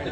إن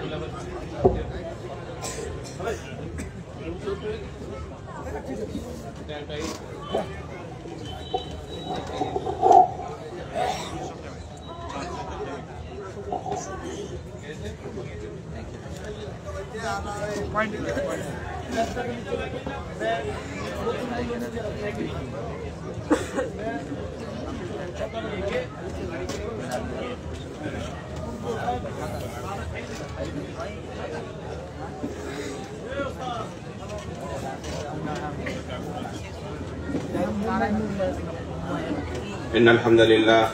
الحمد لله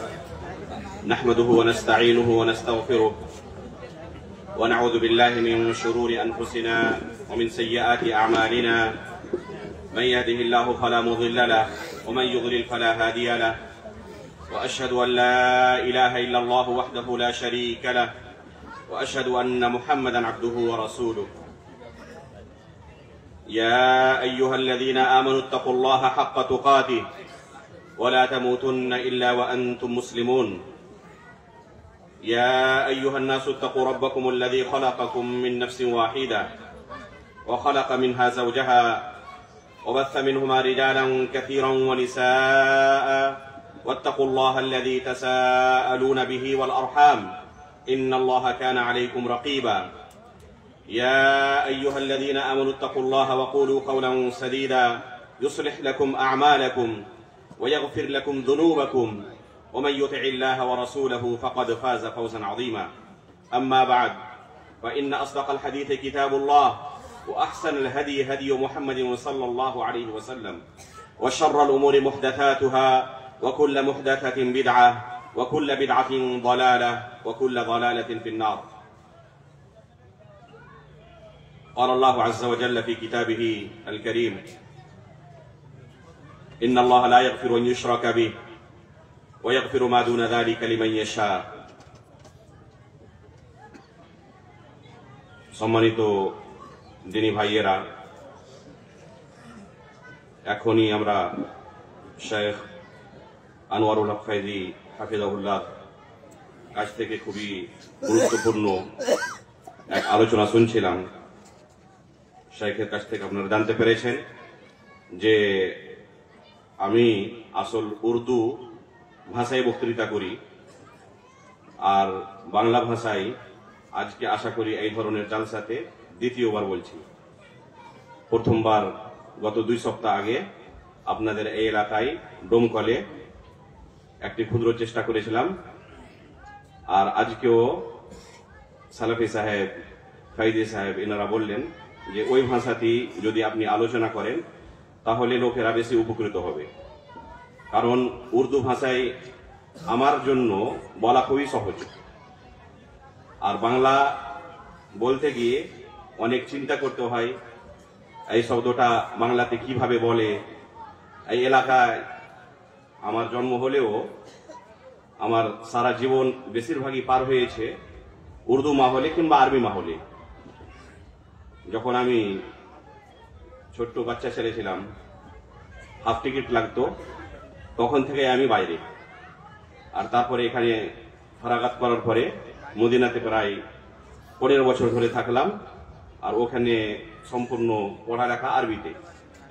نحمده ونستعينه ونستغفره ونعوذ بالله من شرور أنفسنا ومن سيئات أعمالنا من يهده الله فلا مضل له ومن يضلل فلا هادي له وأشهد أن لا إله إلا الله وحده لا شريك له وأشهد أن محمدا عبده ورسوله يا أيها الذين آمنوا اتقوا الله حق تقاته ولا تموتن إلا وأنتم مسلمون يا أيها الناس اتقوا ربكم الذي خلقكم من نفس واحدة وخلق منها زوجها وبث منهما رجالا كثيرا ونساء واتقوا الله الذي تساءلون به والأرحام إن الله كان عليكم رقيبا يا أيها الذين آمنوا اتقوا الله وقولوا قولا سديدا يصلح لكم أعمالكم ويغفر لكم ذنوبكم ومن يطع الله ورسوله فقد فاز فوزا عظيما أما بعد فإن أصدق الحديث كتاب الله وأحسن الهدي هدي محمد صلى الله عليه وسلم وشر الأمور محدثاتها وكل محدثة بدعة وكل بدعة ضلالة وكل ضلالة في النار قال الله عز وجل في كتابه الكريم إن الله لا يغفر أن يشرك به ويغفر ما دون ذلك لمن يشاء সম্মানিত দিনী ভাইয়েরা, এখনই আমরা শেখ আনোয়ারুল হক ফাইজি হাফিজাহুল্লাহ কাছ থেকে খুবই গুরুত্বপূর্ণ এক আলোচনা শুনছিলাম। শেখের কাছ থেকে আপনারা জানতে পেরেছেন যে আমি আসল উর্দু ভাষায় বক্তৃতা করি আর বাংলা ভাষায় আজকে আশা করি এই ধরনের জালসাতে দ্বিতীয়বার বলছি। প্রথমবার গত 2 সপ্তাহ আগে আপনাদের এই এলাকায় ডোমকলে একটি ক্ষুদ্র চেষ্টা করেছিলাম, আর আজকেও সালাফি সাহেব, ফাইজি সাহেব এনারা বললেন যে ওই ভাষাতেই যদি আপনি আলোচনা করেন তাহলে লোকেরা বেশি উপকৃত হবে, কারণ উর্দু ভাষায় আমার জন্য বলা খুবই সহজ, আর বাংলা বলতে গিয়ে অনেক চিন্তা করতে হয় এই শব্দটা বাংলাতে কিভাবে বলে। এই এলাকায় আমার জন্ম হলেও আমার সারা জীবন বেশিরভাগই পার হয়েছে উর্দু মাহলে কিংবা আরবি মাহলে। যখন আমি ছোট্ট বাচ্চা ছেলে ছিলাম, হাফ টিকিট লাগতো, তখন থেকে আমি বাইরে, আর তারপরে এখানে ফারাগাত করার পরে মদিনাতে প্রায় 15 বছর ধরে থাকলাম, আর ওখানে সম্পূর্ণ পড়ালেখা আরবিতে,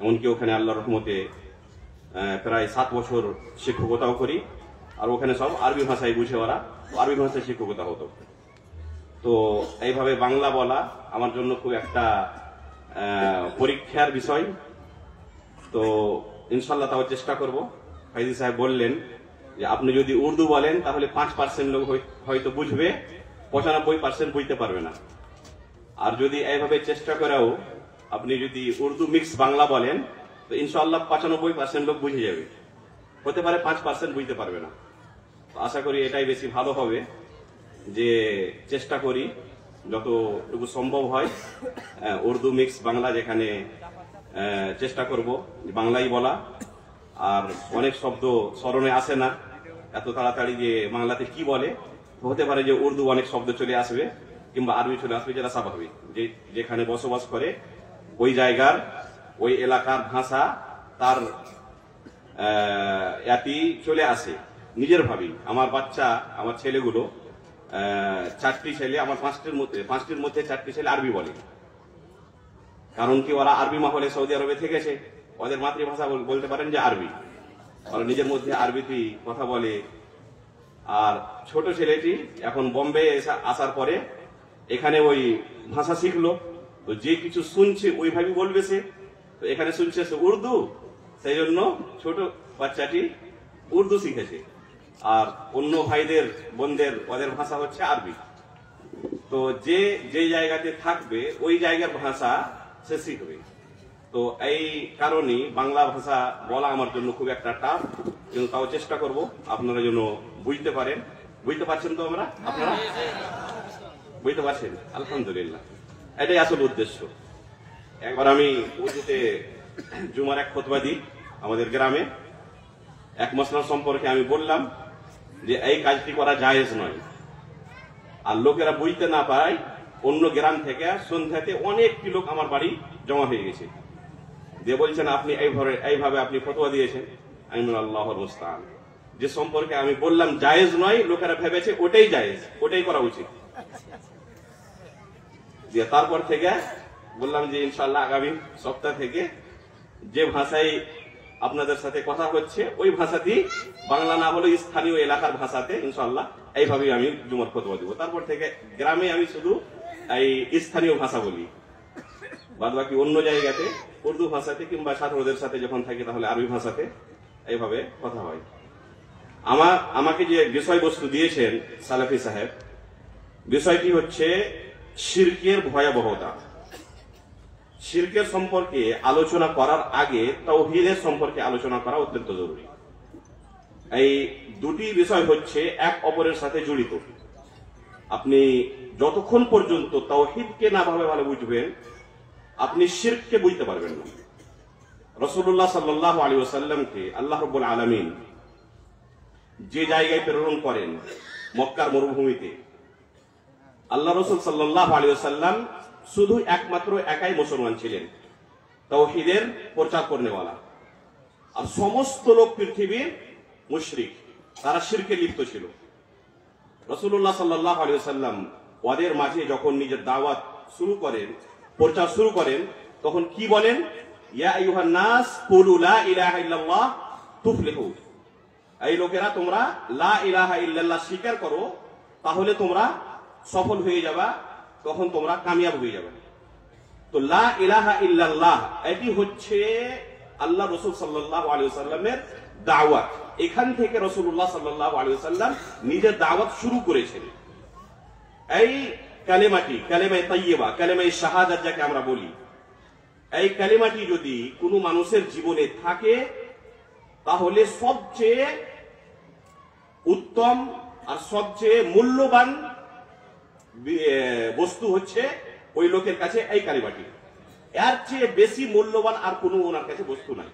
এমনকি ওখানে আল্লাহর রহমতে প্রায় 7 বছর শিক্ষকতাও করি, আর ওখানে সব আরবি ভাষায় বুঝে ওরা আরবি ভাষায় শিক্ষকতা হতো। তো এইভাবে বাংলা বলা আমার জন্য খুব একটা পরীক্ষার বিষয়। তো ইনশাল্লাহ তাও চেষ্টা করব। ফাইজি সাহেব বললেন যে আপনি যদি উর্দু বলেন তাহলে 5% লোক হয়তো বুঝবে, 95% বুঝতে পারবে না। আর যদি এইভাবে চেষ্টা করেও আপনি যদি উর্দু মিক্স বাংলা বলেন তো ইনশাআল্লাহ 95% লোক বুঝে যাবে, হতে পারে 5% বুঝতে পারবে না। তো আশা করি এটাই বেশি ভালো হবে, যে চেষ্টা করি যতটুকু সম্ভব হয় উর্দু মিক্স বাংলা যেখানে চেষ্টা করব বাংলাই বলা। আর অনেক শব্দ স্মরণে আসে না এত তাড়াতাড়ি যে বাংলাতে কি বলে, হতে পারে যে উর্দু অনেক শব্দ চলে আসবে কিংবা আরবি চলে আসবে, যেটা স্বাভাবিক, যেখানে বসবাস করে ওই জায়গার ওই এলাকার ভাষা তার এতই চলে আসে নিজের ভাবেই। আমার বাচ্চা, আমার ছেলেগুলো চারটি ছেলে আমার পাঁচটির মধ্যে চারটি ছেলে আরবি বলে। কারণ কি, ওরা আরবি মহলে সৌদি আরবে থেকেছে, ওদের মাতৃভাষা বলতে পারেন যে আরবি, ওরা নিজের মধ্যে আরবিতে কথা বলে। আর ছোট ছেলেটি এখন বোম্বে আসার পরে এখানে ওই ভাষা শিখলো, তো যে কিছু শুনছে ওইভাবে বলবে সে। তো এখানে শুনছে সে উর্দু, সেই জন্য ছোট বাচ্চাটি উর্দু শিখেছে। আর অন্য ভাইদের বোনদের ওদের ভাষা হচ্ছে আরবি। তো যে যে জায়গাতে থাকবে ওই জায়গার ভাষা সে শিখবে। তো এই কারণে বাংলা ভাষা বলা আমার জন্য খুব একটা টাফ, কিন্তু তাও চেষ্টা করব আপনারা যেন বুঝতে পারেন। বুঝতে পারছেন তো? আপনারা বুঝতে পারছেন? আলহামদুলিল্লাহ, এটাই আসল উদ্দেশ্য। একবার আমি উর্দুতে জুমার এক খুতবা দিই আমাদের গ্রামে। এক মসলা সম্পর্কে আমি বললাম যে এই কাজটি করা জায়েজ নয়। আর লোকেরা বুঝতে না পায়, অন্য গ্রাম থেকে সন্ধ্যাতে অনেকটি লোক আমার বাড়ি জমা হয়ে গেছে, দিয়ে বলছেন আপনি এইভাবে আপনি ফতোয়া দিয়েছেন। আমি আল্লাহর মুস্তাআন, যে সম্পর্কে আমি বললাম জায়েজ নয়, লোকেরা ভেবেছে ওটাই জায়েজ, ওটাই করা উচিত। দিয়ে তারপর থেকে বললাম যে ইনশাআল্লাহ আগামী সপ্তাহ থেকে যে ভাষায় আপনাদের সাথে কথা হচ্ছে ওই ভাষাতেই, বাংলা না হলে স্থানীয় এলাকার ভাষাতে ইনশাআল্লাহ এইভাবেই আমি জুমার ফতোয়া দিব। তারপর থেকে গ্রামে আমি শুধু এই স্থানীয় ভাষা বলি, বাদ বাকি অন্য জায়গাতে উর্দু ভাষাতে কিংবা ছাত্রদের সাথে যখন থাকি তাহলে আরবি ভাষাতে এইভাবে কথা হয়। আমাকে যে বিষয়বস্তু দিয়েছেন সালাফি সাহেব, বিষয়টি হচ্ছে শিরকের ভয়াবহতা। শিরকের সম্পর্কে আলোচনা করার আগে তাওহীদের সম্পর্কে আলোচনা করা অত্যন্ত জরুরি। এই দুটি বিষয় হচ্ছে এক অপরের সাথে জড়িত। আপনি যতক্ষণ পর্যন্ত তাওহীদকে না ভালো বুঝবেন, আপনি শিরককে বুঝতে পারবেন না। রাসূলুল্লাহ সাল্লাল্লাহু আলাইহি ওয়াসাল্লামকে আল্লাহ রাব্বুল আলামিন যে জায়গায় প্রেরণ করেন, মক্কার মরুভূমিতে, আল্লাহ রাসূল সাল্লাল্লাহু আলাইহি ওয়াসাল্লাম শুধু একমাত্র একাই মুসলমান ছিলেন, তাওহীদের প্রচার করনেওয়ালা। আর সমস্ত লোক পৃথিবীর মুশরিক, তারা শিরকে লিপ্ত ছিল। রাসূলুল্লাহ সাল্লাল্লাহু আলাইহি ওয়াসাল্লাম ওদের মাঝে যখন নিজের দাওয়াত শুরু করেন, প্রচার শুরু করেন, তখন কি বলেন? ইয়া আইয়ুহান নাস কুলু লা ইলাহা ইল্লাল্লাহ তুফলিহু। এই লোকেরা, তোমরা লা ইলাহা ইল্লাল্লাহ স্বীকার করো, তাহলে তোমরা সফল হয়ে যাবা, তখন তোমরা কামিয়াব হয়ে যাবে। তো লা ইলাহা ইল্লাল্লাহ এটি হচ্ছে আল্লাহ রাসূল সাল্লাল্লাহু আলাইহি ওয়াসাল্লামের দাওয়াত। এখান থেকে রাসূলুল্লাহ সাল্লাল্লাহু আলাইহি ওয়াসাল্লাম নিজের দাওয়াত শুরু করেছেন। এই কালেমাটি, কালেমায়ে তাইয়্যিবা, কালেমায়ে শাহাদাত যাকে আমরা বলি, এই কালেমাটি যদি কোনো মানুষের জীবনে থাকে, তাহলে সবচেয়ে উত্তম আর সবচেয়ে মূল্যবান বস্তু হচ্ছে ওই লোকের কাছে এই কালেমাটি। এর চেয়ে বেশি মূল্যবান আর কোনো ওনার কাছে বস্তু নাই।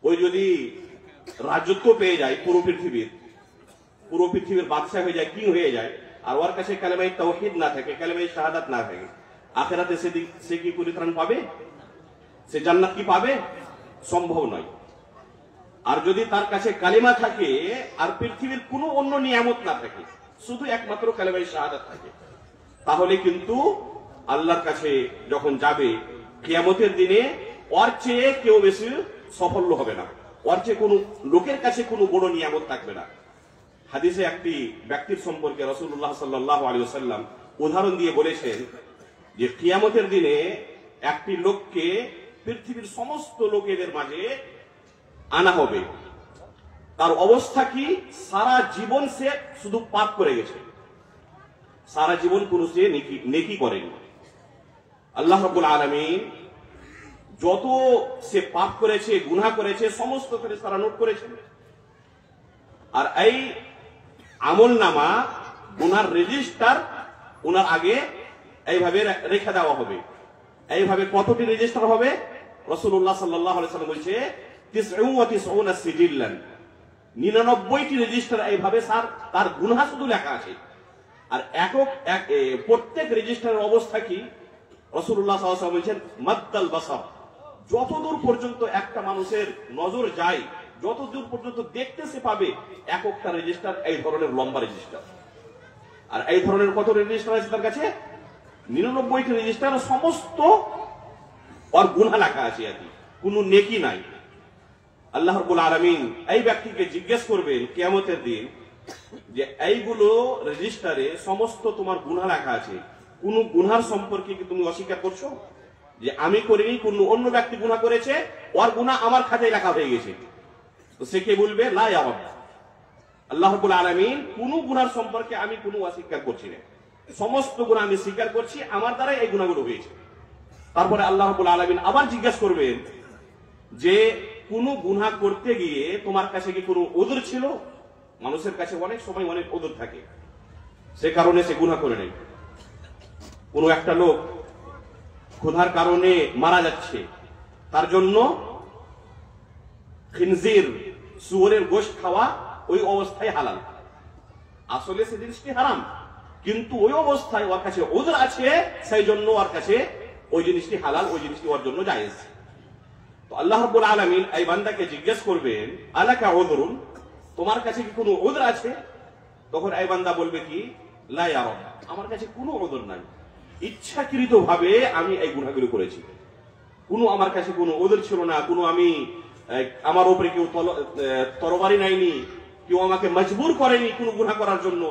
ওই যদি রাজত্ব পেয়ে যায় পুরো পৃথিবীর বাদশা হয়ে যায়, কিং হয়ে যায়, আর ওর কাছে কালেমায়ে তাওহীদ না থাকে, কালেমায়ে শাহাদাত না থাকে, আখিরাতে সে কি পরিত্রাণ পাবে? সে জান্নাত কি পাবে? সম্ভব নয়। আর যদি তার কাছে কালিমা থাকে আর পৃথিবীর কোনো অন্য নিয়ামত না থাকে, শুধু একমাত্র কালেমায়ে শাহাদাত থাকে, তাহলে কিন্তু আল্লাহর কাছে যখন যাবে কিয়ামতের দিনে ওর চেয়ে কেউ বেশি সাফল্য হবে না, ওর চেয়ে কোনো লোকের কাছে কোনো বড় নিয়ামত থাকবে না। হাদিসে একটি ব্যক্তির সম্পর্কে রাসূলুল্লাহ সাল্লাল্লাহু আলাইহি ওয়াসাল্লাম উদাহরণ দিয়ে বলেছেন যে কিয়ামতের দিনে একটি লোককে পৃথিবীর সমস্ত লোকেদের মাঝে আনা হবে। তার অবস্থা কি? সারা জীবন সে শুধু পাপ করে গেছে, সারা জীবন কোনো সে নেকি করেনি। আল্লাহ রাব্বুল আলামিন যত সে পাপ করেছে, গুনাহ করেছে, সমস্ত ফেরেশতারা নোট করেছেন। আর এই আমলনামা, গুনার রেজিস্টার ওনার আগে এইভাবে রেখে দেওয়া হবে। এইভাবে কতটি রেজিস্টার হবে? রাসূলুল্লাহ সাল্লাল্লাহু আলাইহি ওয়াসাল্লাম বলছে 99 সিজিল্লান, 99টি রেজিস্টার এইভাবে তার গুনাহ শুধু লেখা আছে। আর প্রত্যেক রেজিস্টারের অবস্থা কি? রাসূলুল্লাহ সাল্লাল্লাহু আলাইহি ওয়াসাল্লাম বলছেন মাদ্দাল বাসার, যতদূর পর্যন্ত একটা মানুষের নজর যায়, যতদূর পর্যন্ত দেখতে সে পাবে, একটা রেজিস্টার এই ধরনের লম্বা রেজিস্টার। আর এই ধরনের কত রেজিস্টার আছে তার কাছে? 99টি রেজিস্টার, সমস্ত ওর গুনাহ লেখা আছে, আর কোনো নেকি নাই। আল্লাহ রাব্বুল আলামিন এই ব্যক্তিকে জিজ্ঞেস করবেন কিয়ামতের দিন যে এইগুলো রেজিস্টারে সমস্ত তোমার গুনাহ লেখা আছে, কোন গুনার সম্পর্কে কি তুমি অস্বীকার করছো? যে আমি করিনি, কোন অন্য ব্যক্তি গুনাহ করেছে, ওর গুনাহ আমার খাতায় লেখা হয়ে গেছে। তো সে কে বলবে লা ইয়া রাব, আল্লাহ রাব্বুল আলামিন কোন গুনার সম্পর্কে আমি কোনো অস্বীকার করছি না, সমস্ত গুনাহ আমি স্বীকার করছি, আমার দ্বারা এই গুনাহগুলো হয়েছে। তারপরে আল্লাহ রাব্বুল আলামিন আবার জিজ্ঞেস করবেন যে কোন গুনাহ করতে গিয়ে তোমার কাছে কি কোনো ওযর ছিল? মানুষের কাছে অনেক সময় অনেক ওযর থাকে, সে কারণে সে গুনাহ করে নেয়। কোন একটা লোক ক্ষুধার কারণে মারা যাচ্ছে, তার জন্য খিনজির শুয়োরের গোশত খাওয়া ওই অবস্থায় হালাল, আসলে সে জিনিসটি হারাম, কিন্তু ওই অবস্থায় ওর কাছে ওযর আছে, সেই জন্য ওর কাছে ওই জিনিসটি হালাল, ওই জিনিসটি ওর জন্য জায়েজ। তো আল্লাহ রাব্বুল আলামিন এই বান্দাকে জিজ্ঞেস করবেন আলাকা উযরুন, তোমার কাছে কি কোনো ওযর আছে? তখন এই বান্দা বলবে কি লা ইয়া রাব, আমার কাছে কোনো ওযর নাই, ইচ্ছাকৃতভাবে আমি এই গুনাহগুলো করেছি, কোনো আমার কাছে কোনো ওযর ছিল না, কোনো আমি আমার উপরে কেউ তরবারি নাইনি, কেউ আমাকে মজবুর করেনি কোনো গুনাহ করার জন্য,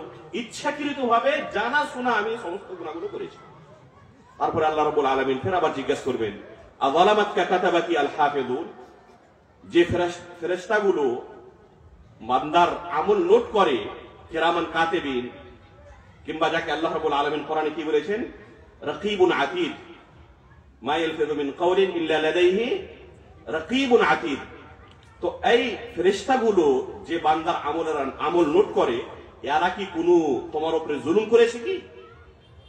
ইচ্ছাকৃতভাবে জানা শোনা আমি সমস্ত গুনাহগুলো করেছি। তারপরে আল্লাহ রাব্বুল আলামিন ফের আবার জিজ্ঞেস করবেন আযালামাতকা কাতাবাতি আল হাফিজুন, যে ফেরেশতাগুলো বান্দার আমল নোট করে, কিরামান কাতিবিন, কিংবা যাকে আল্লাহ রাব্বুল আলামিন কোরআনে কি বলেছেন রাকিবুন আতীদ, মা ইয়ালফিযু মিন কাওলিন ইল্লা লাদাইহি রাকিবুন আতীদ। তো এই ফেরেশতাগুলো যে বান্দার আমল নোট করে, এরা কি কোনো তোমার উপরে জুলুম করেছে কি?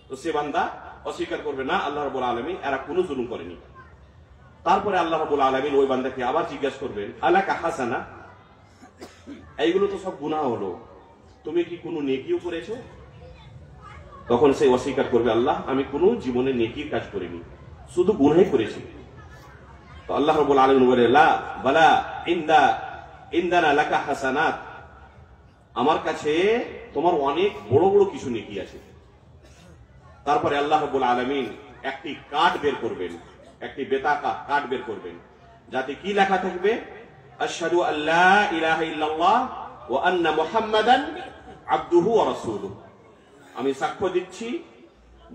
তো সে বান্দা অস্বীকার করবে না, আল্লাহ রাব্বুল আলামিন এরা কোনো জুলুম করেনি। তারপরে আল্লাহ রাব্বুল আলামিন ওই বান্দাকে আবার জিজ্ঞাসা করবেন আলাকা হাসানা, এইগুলো তো সব গুনাহ হলো, তুমি কি কোনো নেকিও করেছো? তখন সে অস্বীকার করবে আল্লাহ আমি কোনো জীবনে নেকির কাজ করিনি, শুধু গুনাহই করেছি। তো আল্লাহ রাব্বুল আলামিন বলে লা বালা ইনদানা লাকা হাসানাত, আমার কাছে তোমার অনেক বড় বড় কিছু নেকি আছে। তারপরে আল্লাহ রাব্বুল আলামিন একটি কার্ড বের করবেন, একটি বেতাকা কার্ড বের করবেন, যাতে কি লেখা থাকবে আশহাদু আল্লা ইলাহা ইল্লাল্লাহ ওয়া আন্না মুহাম্মাদান আবদুহু ওয়া রাসূলুহু, আমি সাক্ষ্য দিচ্ছি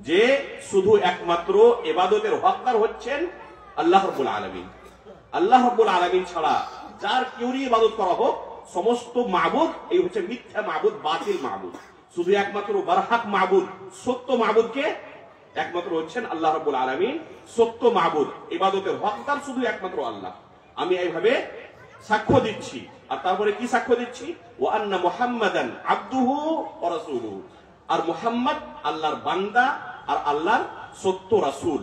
যে শুধু একমাত্র ইবাদতের হকদার হচ্ছেন আল্লাহ রাব্বুল আলামিন, আল্লাহ রাব্বুল আলামিন ছাড়া যার কেউরই ইবাদত করা হোক সমস্ত মাবুদ এই হচ্ছে মিথ্যা মাবুদ, বাতিল মাবুদ, শুধু একমাত্র বারহাক মাবুদ, সত্য মাবুদকে একমাত্র হচ্ছেন আল্লাহ রাব্বুল আলামিন, সত্য মাবুদ, ইবাদতের হকদার শুধু একমাত্র আল্লাহ, আমি এইভাবে সাক্ষ্য দিচ্ছি। আর তারপরে কি সাক্ষ্য দিচ্ছি ওয়া আন্না মুহাম্মাদান আবদুহু ওয়া রাসূলুহু, আর মুহাম্মদ আল্লাহর বান্দা আর আল্লাহর সত্য রাসূল।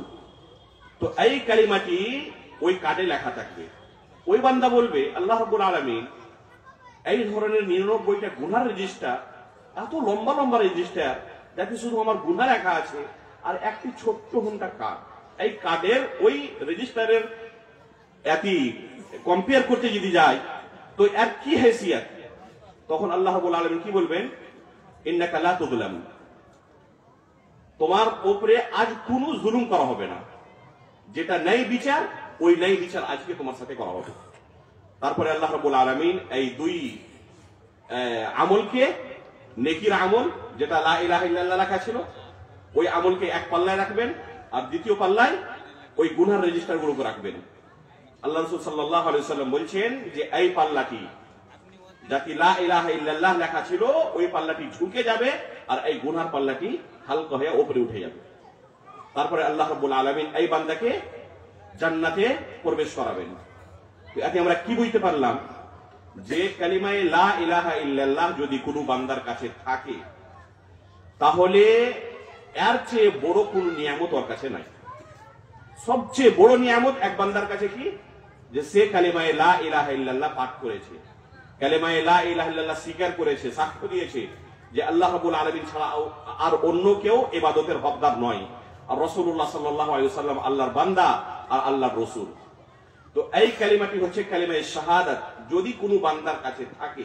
তো এই কালিমাটি ওই কার্ডে লেখা থাকবে। ওই বান্দা বলবে আল্লাহ রাব্বুল আলামিন এই ধরনের 99টা গুনার রেজিস্টার, এত লম্বা লম্বা রেজিস্টার যাতে শুধু আমার গুনাহ লেখা আছে, আর একটি ছোট্ট ঘন্টা কার্ড, এই কার্ডের ওই রেজিস্টারের এটি কম্পেয়ার করতে যদি যায় তো এর কি হেসিয়ত? তখন আল্লাহ রাব্বুল আলামিন কি বলবেন ইন্নাকা লা তুযলাম, তোমার উপরে আজ কোনো জুলুম করা হবে না, যেটা ন্যায় বিচার ওই ন্যায় বিচার আজকে তোমার সাথে করা হবে। তারপরে আল্লাহ রাব্বুল আলামিন এই দুই আমলকে, নেকির আমল যেটা লা ইলাহা ইল্লাল্লাহ লেখা ছিল ওই আমলকে এক পাল্লায় রাখবেন, আর দ্বিতীয় পাল্লায় ওই গুনার রেজিস্টার গুলোকে রাখবেন। আল্লাহ রাসূল সাল্লাল্লাহু আলাইহি ওয়াসাল্লাম বলছেন যে এই পাল্লাটি যাতে লা ইলাহা ইল্লাল্লাহ লেখা ছিল ওই পাল্লাটি ঝুঁকে যাবে, আর এই গুনার পাল্লাটি হালকা হয়ে উপরে উঠে যাবে। তারপরে আল্লাহ রাব্বুল আলামিন এই বান্দাকে জান্নাতে প্রবেশ করাবেন। এতে আমরা কি বুঝতে পারলাম যে কালিমায়ে লা ইলাহা ইল্লাল্লাহ যদি কোনো বান্দার কাছে থাকে তাহলে এর চেয়ে বড় কোনো নিয়ামত ওর কাছে নাই। সবচেয়ে বড় নিয়ামত এক বান্দার কাছে কি, যে সে কালিমায়ে লা ইলাহা ইল্লাল্লাহ পাঠ করেছে, কালিমায়ে লা ইলাহা ইল্লাল্লাহ স্বীকার করেছে, সাক্ষ্য দিয়েছে যে আল্লাহ রাব্বুল আলামিন ছাড়া আর অন্য কেউ ইবাদতের হকদার নয়, আর রাসূলুল্লাহ সাল্লাল্লাহু আলাইহি ওয়াসাল্লাম আল্লাহর বান্দা আর আল্লাহর রাসূল। তো এই কালিমাটি হচ্ছে কালিমায়ে শাহাদাত, যদি কোনো বান্দার কাছে থাকে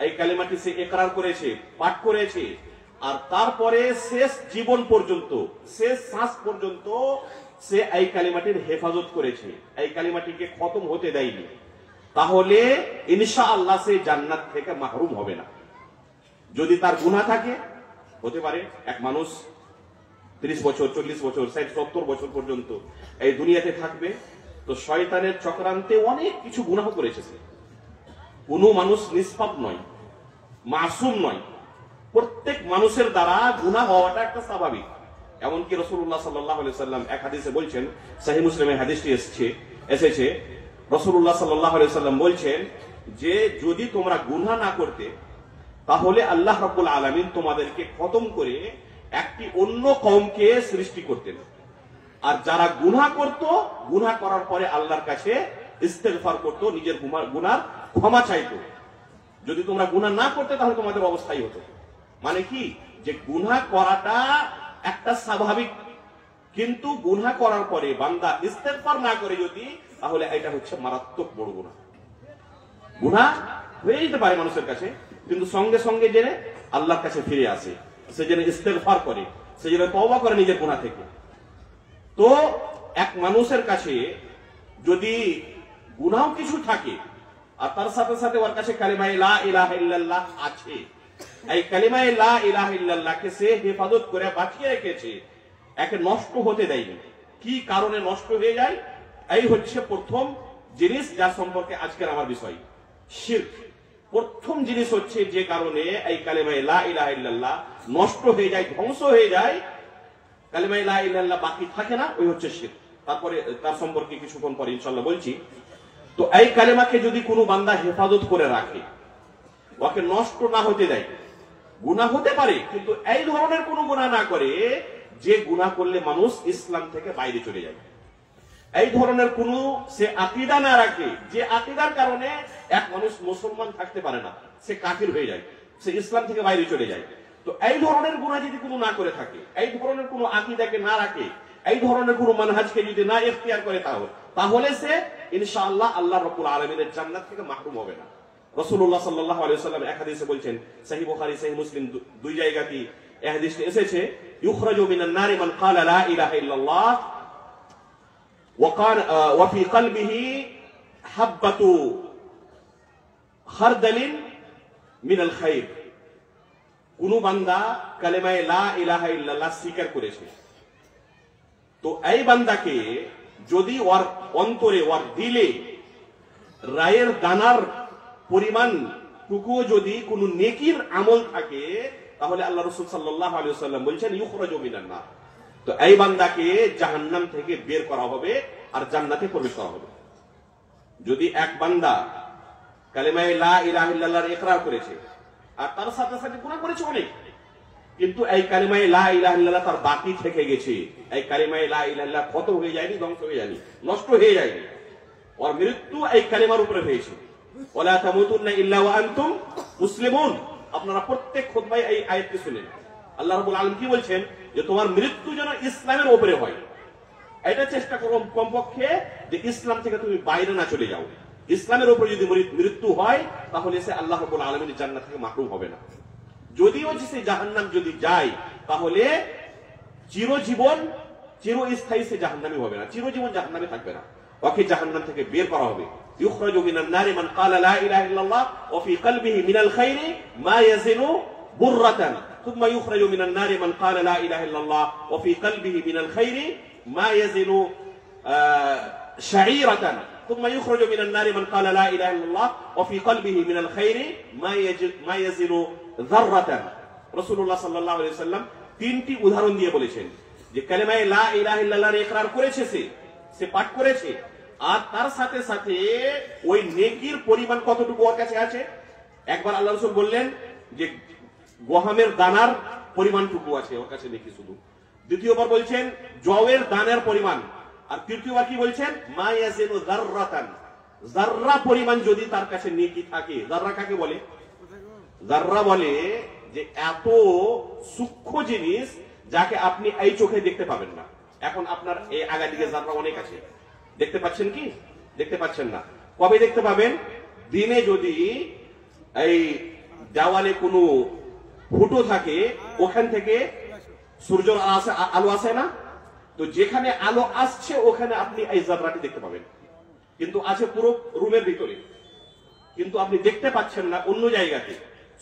এই কালিমাটি সে ইকরার করেছে, পাঠ করেছে, আর তারপরে শেষ জীবন পর্যন্ত, শেষ শ্বাস পর্যন্ত সে এই কালিমাটির হেফাজত করেছে, এই কালিমাটিকে খতম হতে দেয়নি, তাহলে ইনশাআল্লাহ সে জান্নাত থেকে মাহরুম হবে না। যদি তার গুনাহ থাকে, হতে পারে এক মানুষ 30 বছর, 40 বছর, 60, 70 বছর পর্যন্ত এই দুনিয়াতে থাকবে, তো শয়তানের চক্রান্তে অনেক কিছু গুনাহ করেছে সে। কোনো মানুষ নিষ্পাপ নয়, মাসুম নয়, প্রত্যেক মানুষের দ্বারা গুনাহ হওয়াটা একটা স্বাভাবিক। এমনকি রাসূলুল্লাহ সাল্লাল্লাহু আলাইহি সাল্লাম এক হাদিসে বলছেন, সহিহ মুসলিমে হাদিসটি এসেছে, রাসূলুল্লাহ সাল্লাল্লাহু আলাইহি সাল্লাম বলছেন যে যদি তোমরা গুনাহ না করতে, তাহলে আল্লাহ রাব্বুল আলামিন তোমাদেরকে খতম করে একটি অন্য কওমকে সৃষ্টি করতেন। আর যারা গুনাহ করত, গুনাহ করার পরে আল্লাহর কাছে ইস্তেগফার করত, নিজের গুনার ক্ষমা চাইতো। যদি তোমরা গুনাহ না করতে তাহলে তোমাদের অবস্থাই হতো। মানে কি, যে গুনাহ করাটা একটা স্বাভাবিক, কিন্তু গুনাহ করার পরে বান্দা ইস্তেগফার না করে যদি, তাহলে এটা হচ্ছে মারাত্মক বড় গুনাহ। গুনাহ হয়ে যেতে পারে মানুষের কাছে, কিন্তু সঙ্গে সঙ্গে জেনে আল্লাহর কাছে ফিরে আসে, সে যেন ইস্তেগফার করে, সে যেন তওবা করে নিজের গুনাহ থেকে। তো এক মানুষের কাছে যদি গুনাহ কিছু থাকে আর তার সাথে সাথে ওর কাছে কালিমা লা ইলাহা ইল্লাল্লাহ আছে, এই কালিমা লা ইলাহা ইল্লাল্লাহকে সে হেফাজত করে বাঁচিয়ে রেখেছে, একে নষ্ট হতে দেয়নি। কি কারণে নষ্ট হয়ে যায়? এই হচ্ছে প্রথম জিনিস যার সম্পর্কে আজকের আমার বিষয়, শিরক। প্রথম জিনিস হচ্ছে যে কারণে এই কালিমা লা ইলাহা ইল্লাল্লাহ নষ্ট হয়ে যায়, ধ্বংস হয়ে যায়, কালিমা লা ইলাহা ইল্লাল্লাহ বাকি থাকে না, ওই হচ্ছে শিরক। তারপরে তার সম্পর্কে কিছুক্ষণ পরে ইনশাআল্লাহ বলছি। তো এই কালিমাকে যদি কোনো বান্দা হেফাজত করে রাখে, ওকে নষ্ট না হতে দেয়, গুনাহ হতে পারে কিন্তু এই ধরনের কোনো গুনাহ না করে যে গুনাহ করলে মানুষ ইসলাম থেকে বাইরে চলে যায়, এই ধরনের কোন সে আকীদা না রাখে, যে আকীদার কারণে এক মানুষ মুসলমান থাকতে পারে না, সে কাফির হয়ে যায়, সে ইসলাম থেকে বাইরে চলে যায়। তো এই ধরনের গুনাহ যদি কোনো না করে থাকে, এই ধরনের কোনো আকীদাকে না রাখে, এই ধরনের কোনো মানহাজকে যদি না ইখতিয়ার করে, তাহলে সে ইনশাআল্লাহ আল্লাহ রাব্বুল আলামিনের জান্নাত থেকে মাহরুম হবে না। রাসূলুল্লাহ সাল্লাল্লাহু আলাইহি ওয়াসাল্লাম এক হাদিসে বলছেন, সহিহ বুখারী সহিহ মুসলিম দুই জায়গাতেই এই হাদিসটি এসেছে, ইখরাজু মিনান নারি মান ক্বালা লা ইলাহা ইল্লাল্লাহ ওয়া ফি কলবিহি হাববাতু খারদালিন মিনাল খায়র। কোন বান্দা কালেমা লা ইলাহা ইল্লাল্লাহ স্বীকার করেছে, তো এই বান্দাকে যদি ওর অন্তরে, ওর দিলে রায়ের দানার পরিমাণ টুকুও যদি কোন নেকির আমল থাকে, তাহলে আল্লাহ রাসূল সাল্লাল্লাহু আলাইহি ওয়াসাল্লাম বলছেন ইখরাজু মিনান নার, তো এই বান্দাকে জাহান্নাম থেকে বের করা হবে আর জান্নাতে প্রবেশ করা হবে। যদি এক বান্দা কালেমা লা ইলাহা ইল্লাল্লাহর ইকরার করেছে আর তার সাথে সাথে গুনাহ করেছে অনেক, কিন্তু এই কালিমা লা ইলাহা ইল্লাল্লাহ তার বাকি থেকে গেছে, এই কালিমা লা ইলাহা ইল্লাল্লাহ খতম হয়ে যায়নি, ধ্বংস হয়ে যায়নি, নষ্ট হয়ে যায়নি, ওর মৃত্যু এই কালিমার উপরে হয়েছে। ওয়ালা তামুতুন্না ইল্লা ওয়া আনতুম মুসলিমুন। আপনারা প্রত্যেক খুতবায় এই আয়াতটি শুনেন, আল্লাহ রাব্বুল আলামিন কি বলছেন, যে তোমার মৃত্যু যেন ইসলামের উপরে হয়। এটা চেষ্টা করো কমপক্ষে যে ইসলাম থেকে তুমি বাইরে না চলে যাও। ইসলামের উপরে যদি মৃত্যু হয়, তাহলে সে আল্লাহ রাব্বুল আলামিনের জান্নাত থেকে মাহরুম হবে না। যদিও সে জাহান্নাম যদি যায়, তাহলে চিরজীবন, চিরস্থায়ী সে জাহান্নামী হবে না, চিরজীবন জাহান্নামে থাকবে না, ওকে জাহান্নাম থেকে বের করা হবে। ইখরাজু মিনান নারি মান ক্বালা লা ইলাহা ইল্লাল্লাহ ওয়া ফি কলবিহি মিনাল খায়রি মা ইয়াজিনু বুররাতান থুম্মা ইখরাজু মিনান নারি মান ক্বালা লা ইলাহা ইল্লাল্লাহ ওয়া ফি কলবিহি মিনাল খায়রি মা ইয়াজিনু শাঈরাতান থুম্মা ইখরাজু মিনান নারি মান ক্বালা লা ইলাহা ইল্লাল্লাহ ওয়া ফি কলবিহি মিনাল খায়রি মা ইয়াজিনু যাররাতান। রাসূলুল্লাহ সাল্লাল্লাহু আলাইহি ওয়াসাল্লাম তিনটি উদাহরণ দিয়ে বলেছেন যে কালেমা লা ইলাহা ইল্লাল্লাহর ইকরার করেছে, সে পাঠ করেছে, আর তার সাথে সাথে ওই নেকির পরিমাণ কতটুকু ওর কাছে আছে। একবার আল্লাহ রাসূল বললেন যে গহমের দানার পরিমাণটুকু আছে ওর কাছে নেকি শুধু, দ্বিতীয়বার বলছেন জওয়ের দানার পরিমাণ, আর তৃতীয়বার কি বলছেন মা ইয়াজিনু যাররাতান, যাররা পরিমাণ যদি তার কাছে নেকি থাকে। যাররা কাকে বলে? যাররা বলে যে এত সূক্ষ্ম জিনিস যাকে আপনি এই চোখে দেখতে পাবেন না। এখন আপনার এই আগা দিকে যাররা অনেক আছে, দেখতে পাচ্ছেন কি? দেখতে পাচ্ছেন না। কবে দেখতে পাবেন? দিনে যদি এই দেওয়ালে কোনো ফুটো থাকে ওখান থেকে সূর্যের আলো আসে না? তো যেখানে আলো আসছে ওখানে আপনি এই জাররাটি দেখতে পাবেন, কিন্তু আছে পুরো রুমের ভিতরে, কিন্তু আপনি দেখতে পাচ্ছেন না অন্য জায়গাতে।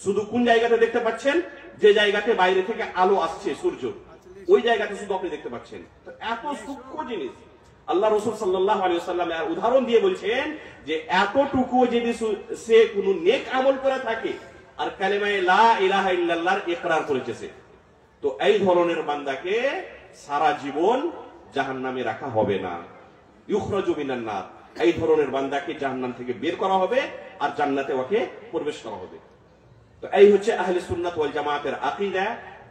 শুধু কোন জায়গাতে দেখতে পাচ্ছেন? যে জায়গাতে বাইরে থেকে আলো আসছে সূর্য, ওই জায়গাতে শুধু আপনি দেখতে পাচ্ছেন। তো এত সূক্ষ্ম জিনিস আল্লাহ রাসূল সাল্লাল্লাহু আলাইহি ওয়াসাল্লাম এর উদাহরণ দিয়ে বলছেন যে এতটুকু যদি সে কোনো নেক আমল করে থাকে আর কালেমায়ে লা ইলাহা ইল্লাল্লাহর ইকরার করেছে, তো এই ধরনের বান্দাকে সারা জীবন জাহান্নামে রাখা হবে না। ইউখরাজু মিনান নার, এই ধরনের বান্দাকে জাহান্নাম থেকে বের করা হবে আর জান্নাতে ওকে প্রবেশ করা হবে। তো এই হচ্ছে আহলে সুন্নাত ওয়াল জামাতের আকীদা।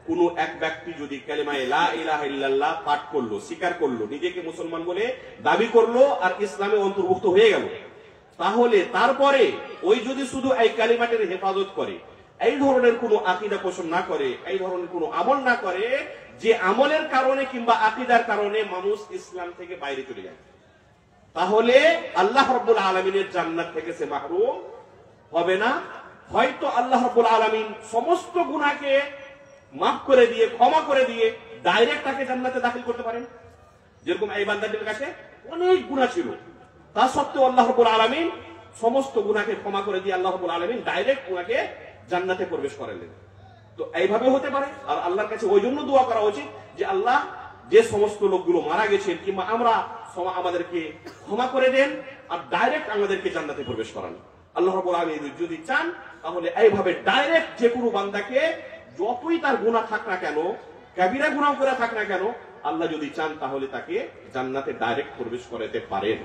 কোন এক ব্যক্তি যদি কালেমায়ে লা ইলাহা ইল্লাল্লাহ পাঠ করলো, স্বীকার করলো, নিজেকে মুসলমান বলে দাবি করলো আর ইসলামে অন্তর্ভুক্ত হয়ে গেল, তাহলে তারপরে ওই যদি শুধু এই কালিমাটির হেফাজত করে, এই ধরনের কোনো আকীদা পোষণ না করে, এই ধরনের কোনো আমল না করে যে আমলের কারণে কিংবা আকীদার কারণে মানুষ ইসলাম থেকে বাইরে চলে যায়, তাহলে আল্লাহ রাব্বুল আলামিনের জান্নাত থেকে সে মাহরুম হবে না। হয়তো আল্লাহ রাব্বুল আলামিন সমস্ত গুনাহকে মাফ করে দিয়ে, ক্ষমা করে দিয়ে ডাইরেক্ট তাকে জান্নাতে দাখিল করতে পারেন। যেরকম এই বান্দাটির কাছে অনেক গুনাহ ছিল, তা সত্ত্বেও আল্লাহ রাব্বুল আলামিন সমস্ত গুনাহকে ক্ষমা করে দিয়ে আল্লাহ রাব্বুল আলামিন ডাইরেক্ট ওনাকে জান্নাতে প্রবেশ করালেন। তো এইভাবে হতে পারে। আর আল্লাহর কাছে ওই জন্য দোয়া করা উচিত যে আল্লাহ, যে সমস্ত লোকগুলো মারা গেছেন কিংবা আমরা, আমাদেরকে ক্ষমা করে দেন আর ডাইরেক্ট আমাদেরকে জান্নাতে প্রবেশ করান। আল্লাহ রাব্বুল আলামিন যদি চান তাহলে এইভাবে ডাইরেক্ট যে কোনো বান্দাকে, যতই তার গুনাহ থাক না কেন, কাবিরা গুনাহ করে থাক না কেন, আল্লাহ যদি চান তাহলে তাকে জান্নাতে ডাইরেক্ট প্রবেশ করাতে পারেন।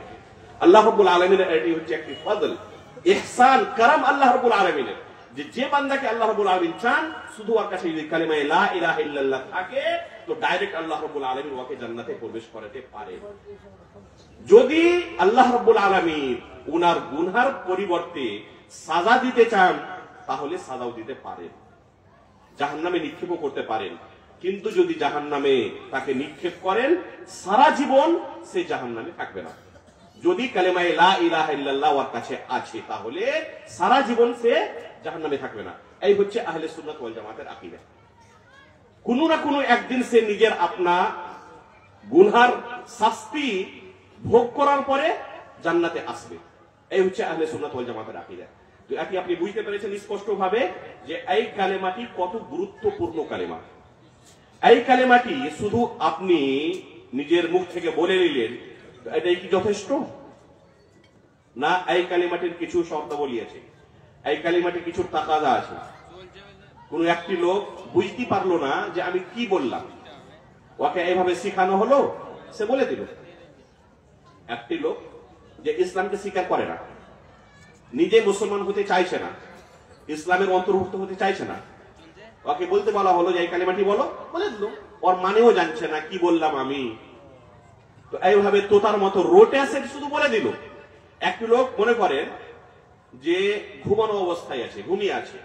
আল্লাহ রাব্বুল আলামিনের এটি হচ্ছে একটি ফজল, ইহসান, কারাম আল্লাহ রাব্বুল আলামিনের, যে বান্দাকে আল্লাহ রাব্বুল আলামিন চান শুধু ওর কাছে যদি কালিমায়ে লা ইলাহা ইল্লাল্লাহ থাকে, তো ডাইরেক্ট আল্লাহ রাব্বুল আলামিন ওকে জান্নাতে প্রবেশ করাতে পারে। যদি আল্লাহ রাব্বুল আলামিন উনার গুনহার পরিবর্তে সাজা দিতে চান তাহলে সাজাও দিতে পারেন, জাহান্নামে নিক্ষেপও করতে পারেন। কিন্তু যদি জাহান্নামে তাকে নিক্ষেপ করেন, সারা জীবন সে জাহান্নামে থাকবে না। যদি কালেমায়ে লা ইলাহা ইল্লাল্লাহ ওর কাছে আছে তাহলে সারা জীবন সে জাহান্নামে থাকবে না। এই হচ্ছে আহলে সুন্নাত ওয়াল জামাতের আকীদা। কোনো না কোনো একদিন সে নিজের আপনা গুনহার শাস্তি ভোগ করার পরে জান্নাতে আসবে। এই হচ্ছে আহলে সুন্নাত ওয়াল জামাতের আকীদা। তো এটি আপনি বুঝতে পেরেছেন স্পষ্ট ভাবে যে এই কালেমাটি কত গুরুত্বপূর্ণ কালেমা। এই কালেমাটি শুধু আপনি নিজের মুখ থেকে বলে নিলেন, এটাই কি যথেষ্ট না? এই কালেমাটির কিছু শর্তাবলী আছে, এই কালেমাটির কিছু তাকাদা আছে। কোন একটি লোক বুঝতে পারলো না যে আমি কি বললাম, ওকে এইভাবে শিখানো হলো, সে বলে দিল। একটি লোক যে ইসলামকে স্বীকার করে না, নিজে মুসলমান হতে চাইছে না, ইসলামের অন্তর্ভুক্ত হতে চাইছে না, ওকে বলতে বলা হলো যে এই কালেমাটি বলো, বলে দিল। ওর মানেও জানছে না কি বললাম আমি। তো এইভাবে তোতার মতো রোটে আসে শুধু বলে দিল। একটি লোক মনে করেন যে ঘুমানো অবস্থায় আছে, ঘুমিয়ে আছে,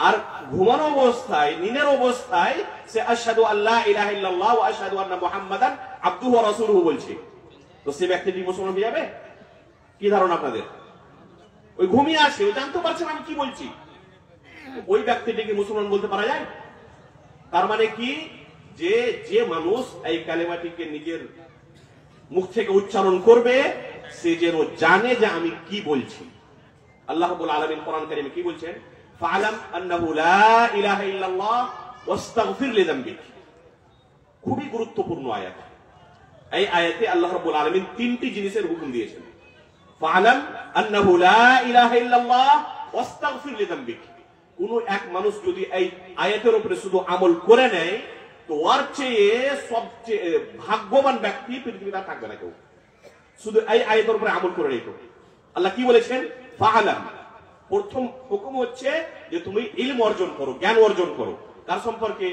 আর ঘুমানো অবস্থায়, নিনের অবস্থায় সে আশহাদু আল্লা ইলাহা ইল্লাল্লাহ ওয়া আশহাদু আন্না মুহাম্মাদান আবদুহু ওয়া রাসূলুহু বলছে। তো সে ব্যক্তিটি মুসলমান হয়ে যাবে? কি ধারণা আপনাদের? ওই ঘুমিয়ে আছে, ও জানতে পারছে না আমি কি বলছি, ওই ব্যক্তিটিকে মুসলমান বলতে পারা যায়? তার মানে কি, যে মানুষ এই কালেমাটিকে নিজের মুখ থেকে উচ্চারণ করবে সে যেন জানে যে আমি কি বলছি। আল্লাহ রাব্বুল আলামিন কোরআন কারীমে কি বলছেন? ফাআলাম আন্নাহু লা ইলাহা ইল্লাল্লাহ ওয়াস্তাগফির লিযামবিক। খুবই গুরুত্বপূর্ণ আয়াত। এই আয়াতে আল্লাহ রাব্বুল আলামিন তিনটি জিনিসের হুকুম দিয়েছেন। ফাআলাম আন্নাহু লা ইলাহা ইল্লাল্লাহ ওয়াস্তাগফির লিযামবিক। কোন এক মানুষ যদি এই আয়াতের উপরে শুধু আমল করে নেয়, তো ওর চেয়ে সবচেয়ে ভাগ্যবান ব্যক্তি পৃথিবীতে থাকবে না কেউ, শুধু এই আয়াতের উপরে আমল করে নেই। তো আল্লাহ কি বলেছেন? ফাআলাম, প্রথম হুকুম হচ্ছে যে তুমি ইলম অর্জন করো, জ্ঞান অর্জন করো। কার সম্পর্কে?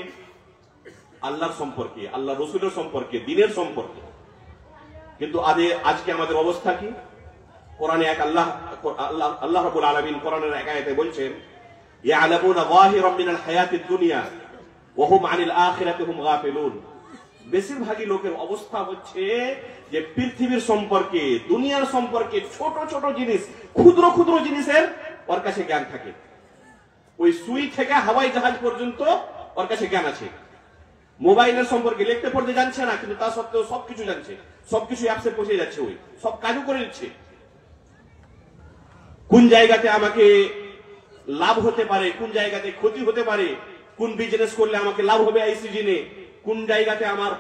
আল্লাহর সম্পর্কে, আল্লাহ রসুলের সম্পর্কে, দ্বীনের সম্পর্কে। কিন্তু আজকে আমাদের অবস্থা কি? কোরআনে এক আল্লাহ রাব্বুল আলামিন কোরআনের এক আয়াতে বলছেন, ইয়ালামুনা যাহিরাম মিনাল হায়াতিদ দুনিয়া ওয়া হুম আনিল আখিরাতি হুম গাফিলুন। বেশিরভাগই লোকের অবস্থা হচ্ছে যে পৃথিবীর সম্পর্কে, দুনিয়ার সম্পর্কে ছোট ছোট জিনিস, ক্ষুদ্র ক্ষুদ্র জিনিসের ওর কাছে জ্ঞান থাকে, ওই সুই থেকে হাওয়াই জাহাজ পর্যন্ত ওর কাছে জ্ঞান আছে। মোবাইলের সম্পর্কে লিখতে পড়তে জানছে না, কিন্তু তা সত্ত্বেও সবকিছু জানছে, সবকিছু অ্যাপসে পৌঁছে যাচ্ছে, ওই সব কাজও করে দিচ্ছে। কোন জায়গাতে আমাকে লাভ হতে পারে, কোন জায়গাতে ক্ষতি হতে পারে, কোন বিজনেস করলে আমাকে লাভ হবে এই সিজনে, কোন জায়গাতে আমার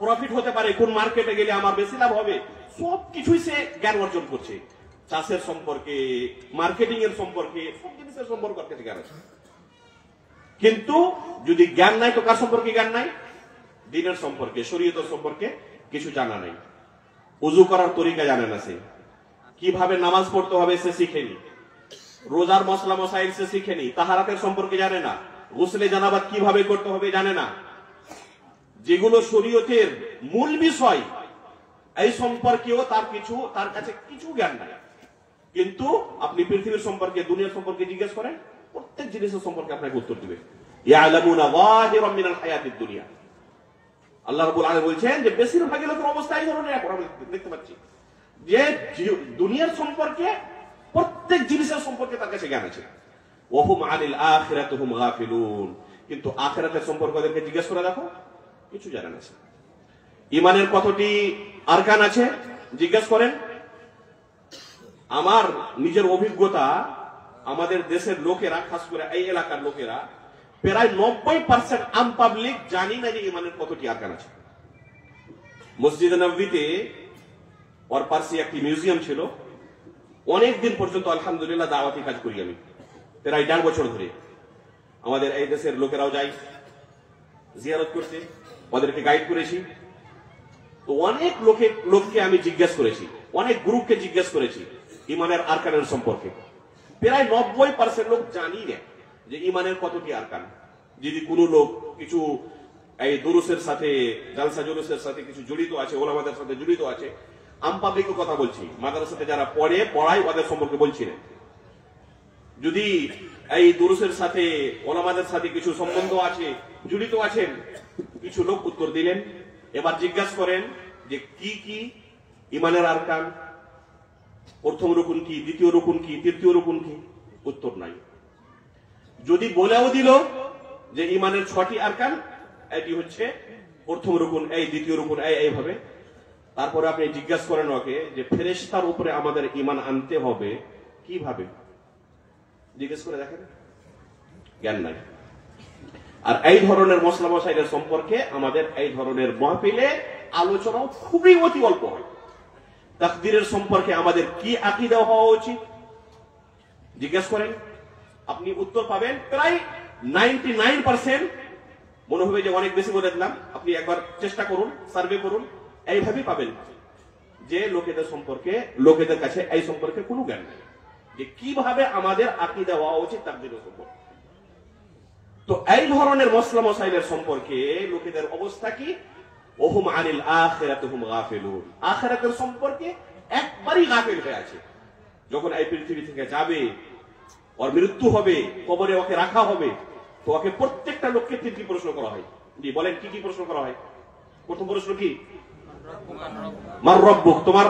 প্রফিট হতে পারে, কোন মার্কেটে গেলে আমার বেশি লাভ হবে, সবকিছুই সে জ্ঞান অর্জন করছে। চাষের সম্পর্কে, মার্কেটিং এর সম্পর্কে, সব জিনিসের সম্পর্কে জ্ঞান আছে। কিন্তু যদি জ্ঞান নাই তো কার সম্পর্কে জ্ঞান নাই? দিনের সম্পর্কে, শরীয়তের সম্পর্কে কিছু জানা নাই। উযু করার তরিকা জানে না সে, কিভাবে নামাজ পড়তে হবে সে শিখেনি, রোজার মশলা মশাইল সে শিখেনি, তাহারাতের সম্পর্কে জানে না, গোসলে জানাবাত কিভাবে করতে হবে জানে না। যেগুলো শরীয়তের মূল বিষয় এই সম্পর্কেও তার কাছে কিছু জ্ঞান নাই। কিন্তু আপনি পৃথিবীর সম্পর্কে, দুনিয়ার সম্পর্কে জিজ্ঞেস করেন, প্রত্যেক জিনিসের সম্পর্কে আপনাকে উত্তর দিবে। ইয়ালামুনা যাহিরাম মিনাল হায়াতিদ দুনিয়া। আল্লাহ রাব্বুল আলামিন বলছেন যে বেশিরভাগ লোকের অবস্থা এই ধরনের। এখন আমরা দেখতে পাচ্ছি যে দুনিয়ার সম্পর্কে, প্রত্যেক জিনিসের সম্পর্কে তার কাছে জ্ঞান আছে। ওয়াহুম আনিল আখিরাতি হুম গাফিলুন। কিন্তু আখিরাতের সম্পর্কে ওদেরকে জিজ্ঞেস করে দেখো, কিছু জানে না। ঈমানের কতটি আরকান আছে জিজ্ঞেস করেন। আমার নিজের অভিজ্ঞতা, আমাদের দেশের লোকেরা, খাস করে এই এলাকার লোকেরা, প্রায় 90% আম পাবলিক জানি না যে ঈমানের কতটি আরকান আছে। মসজিদে নববীতে ওর পাশে একটি মিউজিয়াম ছিল। অনেকদিন পর্যন্ত আলহামদুলিল্লাহ দাওয়াতি কাজ করি আমি, প্রায় 1.5 বছর ধরে। আমাদের এই দেশের লোকেরাও যায় জিয়ারত করতে, ওদেরকে গাইড করেছি। তো অনেক লোককে আমি জিজ্ঞেস করেছি, অনেক গ্রুপকে জিজ্ঞেস করেছি ঈমানের আরকানের সম্পর্কে। প্রায় 90% লোক জানি না যে ঈমানের কতটি আরকান। যদি কোনো লোক কিছু এই দুরুসের সাথে, জালসা জুলুসের সাথে কিছু জড়িত আছে, ওলামাদের সাথে জড়িত আছে, আম পাবলিকের কথা বলছি, মাদ্রাসাতে যারা পড়ায় ওদের সম্পর্কে বলছি না। যদি এই দুরুসের সাথে, ওলামাদের সাথে কিছু সম্বন্ধ আছে, জড়িত আছেন, কিছু লোক উত্তর দিলেন। এবার জিজ্ঞাসা করেন যে কি কি ঈমানের আরকান, প্রথম রুকুন কি, দ্বিতীয় রুকুন কি, তৃতীয় রুকুন কি? উত্তর নাই। যদি বলেও দিল যে ঈমানের 6টি আরকান, এটি হচ্ছে প্রথম রুকুন, এই দ্বিতীয় রুকুন, এইভাবে, তারপরে আপনি জিজ্ঞাসা করেন ওকে যে ফেরেশতার উপরে আমাদের ঈমান আনতে হবে কিভাবে, জিজ্ঞেস করে দেখেন, জ্ঞান নাই। আর এই ধরনের মশলা মশাইলের সম্পর্কে আমাদের এই ধরনের মাহফিলে আলোচনাও খুবই অতি অল্প হয়। তাকদীরের সম্পর্কে আমাদের কি আকীদা হওয়া উচিত জিজ্ঞেস করেন, আপনি উত্তর পাবেন প্রায় 99%। মনে হবে যে অনেক বেশি বলে দিলাম, আপনি একবার চেষ্টা করুন, সার্ভে করুন, এইভাবেই পাবেন যে লোকেদের কাছে এই সম্পর্কে কোনো জ্ঞান নেই যে কিভাবে আমাদের আকীদা হওয়া উচিত তাকদীরের সম্পর্কে। তো এই ধরনের মশলা মশাইলের সম্পর্কে লোকেদের অবস্থা কি? ওহুম আনিল আখিরাতি হুম গাফিলুন। আখিরাতের সম্পর্কে একবারই গাফিল হয়ে আছে। যখন এই পৃথিবী থেকে যাবে, ওর মৃত্যু হবে, কবরে ওকে রাখা হবে, তো ওকে প্রত্যেকটা লোককে 3টি প্রশ্ন করা হয়। জি বলেন, কি কি প্রশ্ন করা হয়? প্রথম প্রশ্ন কি? মার রব্বুক, তোমার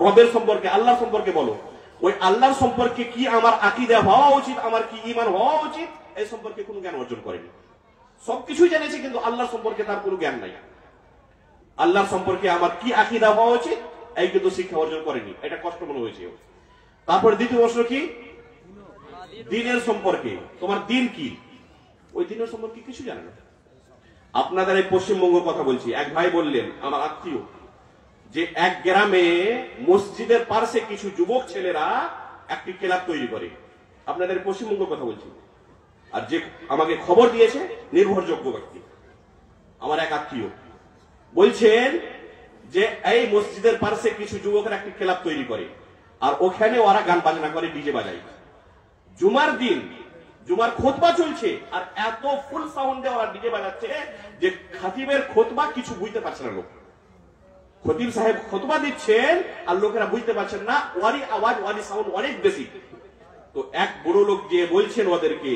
রবের সম্পর্কে, আল্লাহর সম্পর্কে বলো। ওই আল্লাহর সম্পর্কে কি আমার আকীদা হওয়া উচিত, আমার কি ঈমান হওয়া উচিত, এই সম্পর্কে কোনো জ্ঞান অর্জন করেনি। সবকিছুই জেনেছে কিন্তু আল্লাহর সম্পর্কে তার কোনো জ্ঞান নাই। আল্লাহর সম্পর্কে আমার কি আকীদা হওয়া উচিত এই কিন্তু শিক্ষা অর্জন করেনি, এটা কষ্ট মনে হয়েছে। তারপরে দ্বিতীয় প্রশ্ন কি? দিনের সম্পর্কে, তোমার দিন কি, ওই দিনের সম্পর্কে কিছু জানে না। আপনাদের এই পশ্চিমবঙ্গের কথা বলছি। এক ভাই বললেন, আমার আত্মীয়, যে এক গ্রামে মসজিদের পাশে কিছু যুবক ছেলেরা একটি ক্লাব তৈরি করে। আপনাদের পশ্চিমবঙ্গের কথা বলছি। আর যে আমাকে খবর দিয়েছে নির্ভরযোগ্য ব্যক্তি, আমার এক আত্মীয়, বলছেন যে এই মসজিদের পাশে কিছু যুবকের একটি ক্লাব তৈরি করে, আর ওখানে ওরা গান বাজনা করে, ডিজে বাজায়। জুমার দিন, জুমার খুতবা চলছে, আর এত ফুল সাউন্ডে ওরা ডিজে বাজাচ্ছে যে খাতিবের খুতবা কিছু বুঝতে পারছে না লোক। খতিব সাহেব খুতবা দিচ্ছেন আর লোকেরা বুঝতে পারছেন না, ওয়ারি আওয়াজ, ওয়ারি সাউন্ড অনেক বেশি। তো এক বড় লোক যে বলছেন ওদেরকে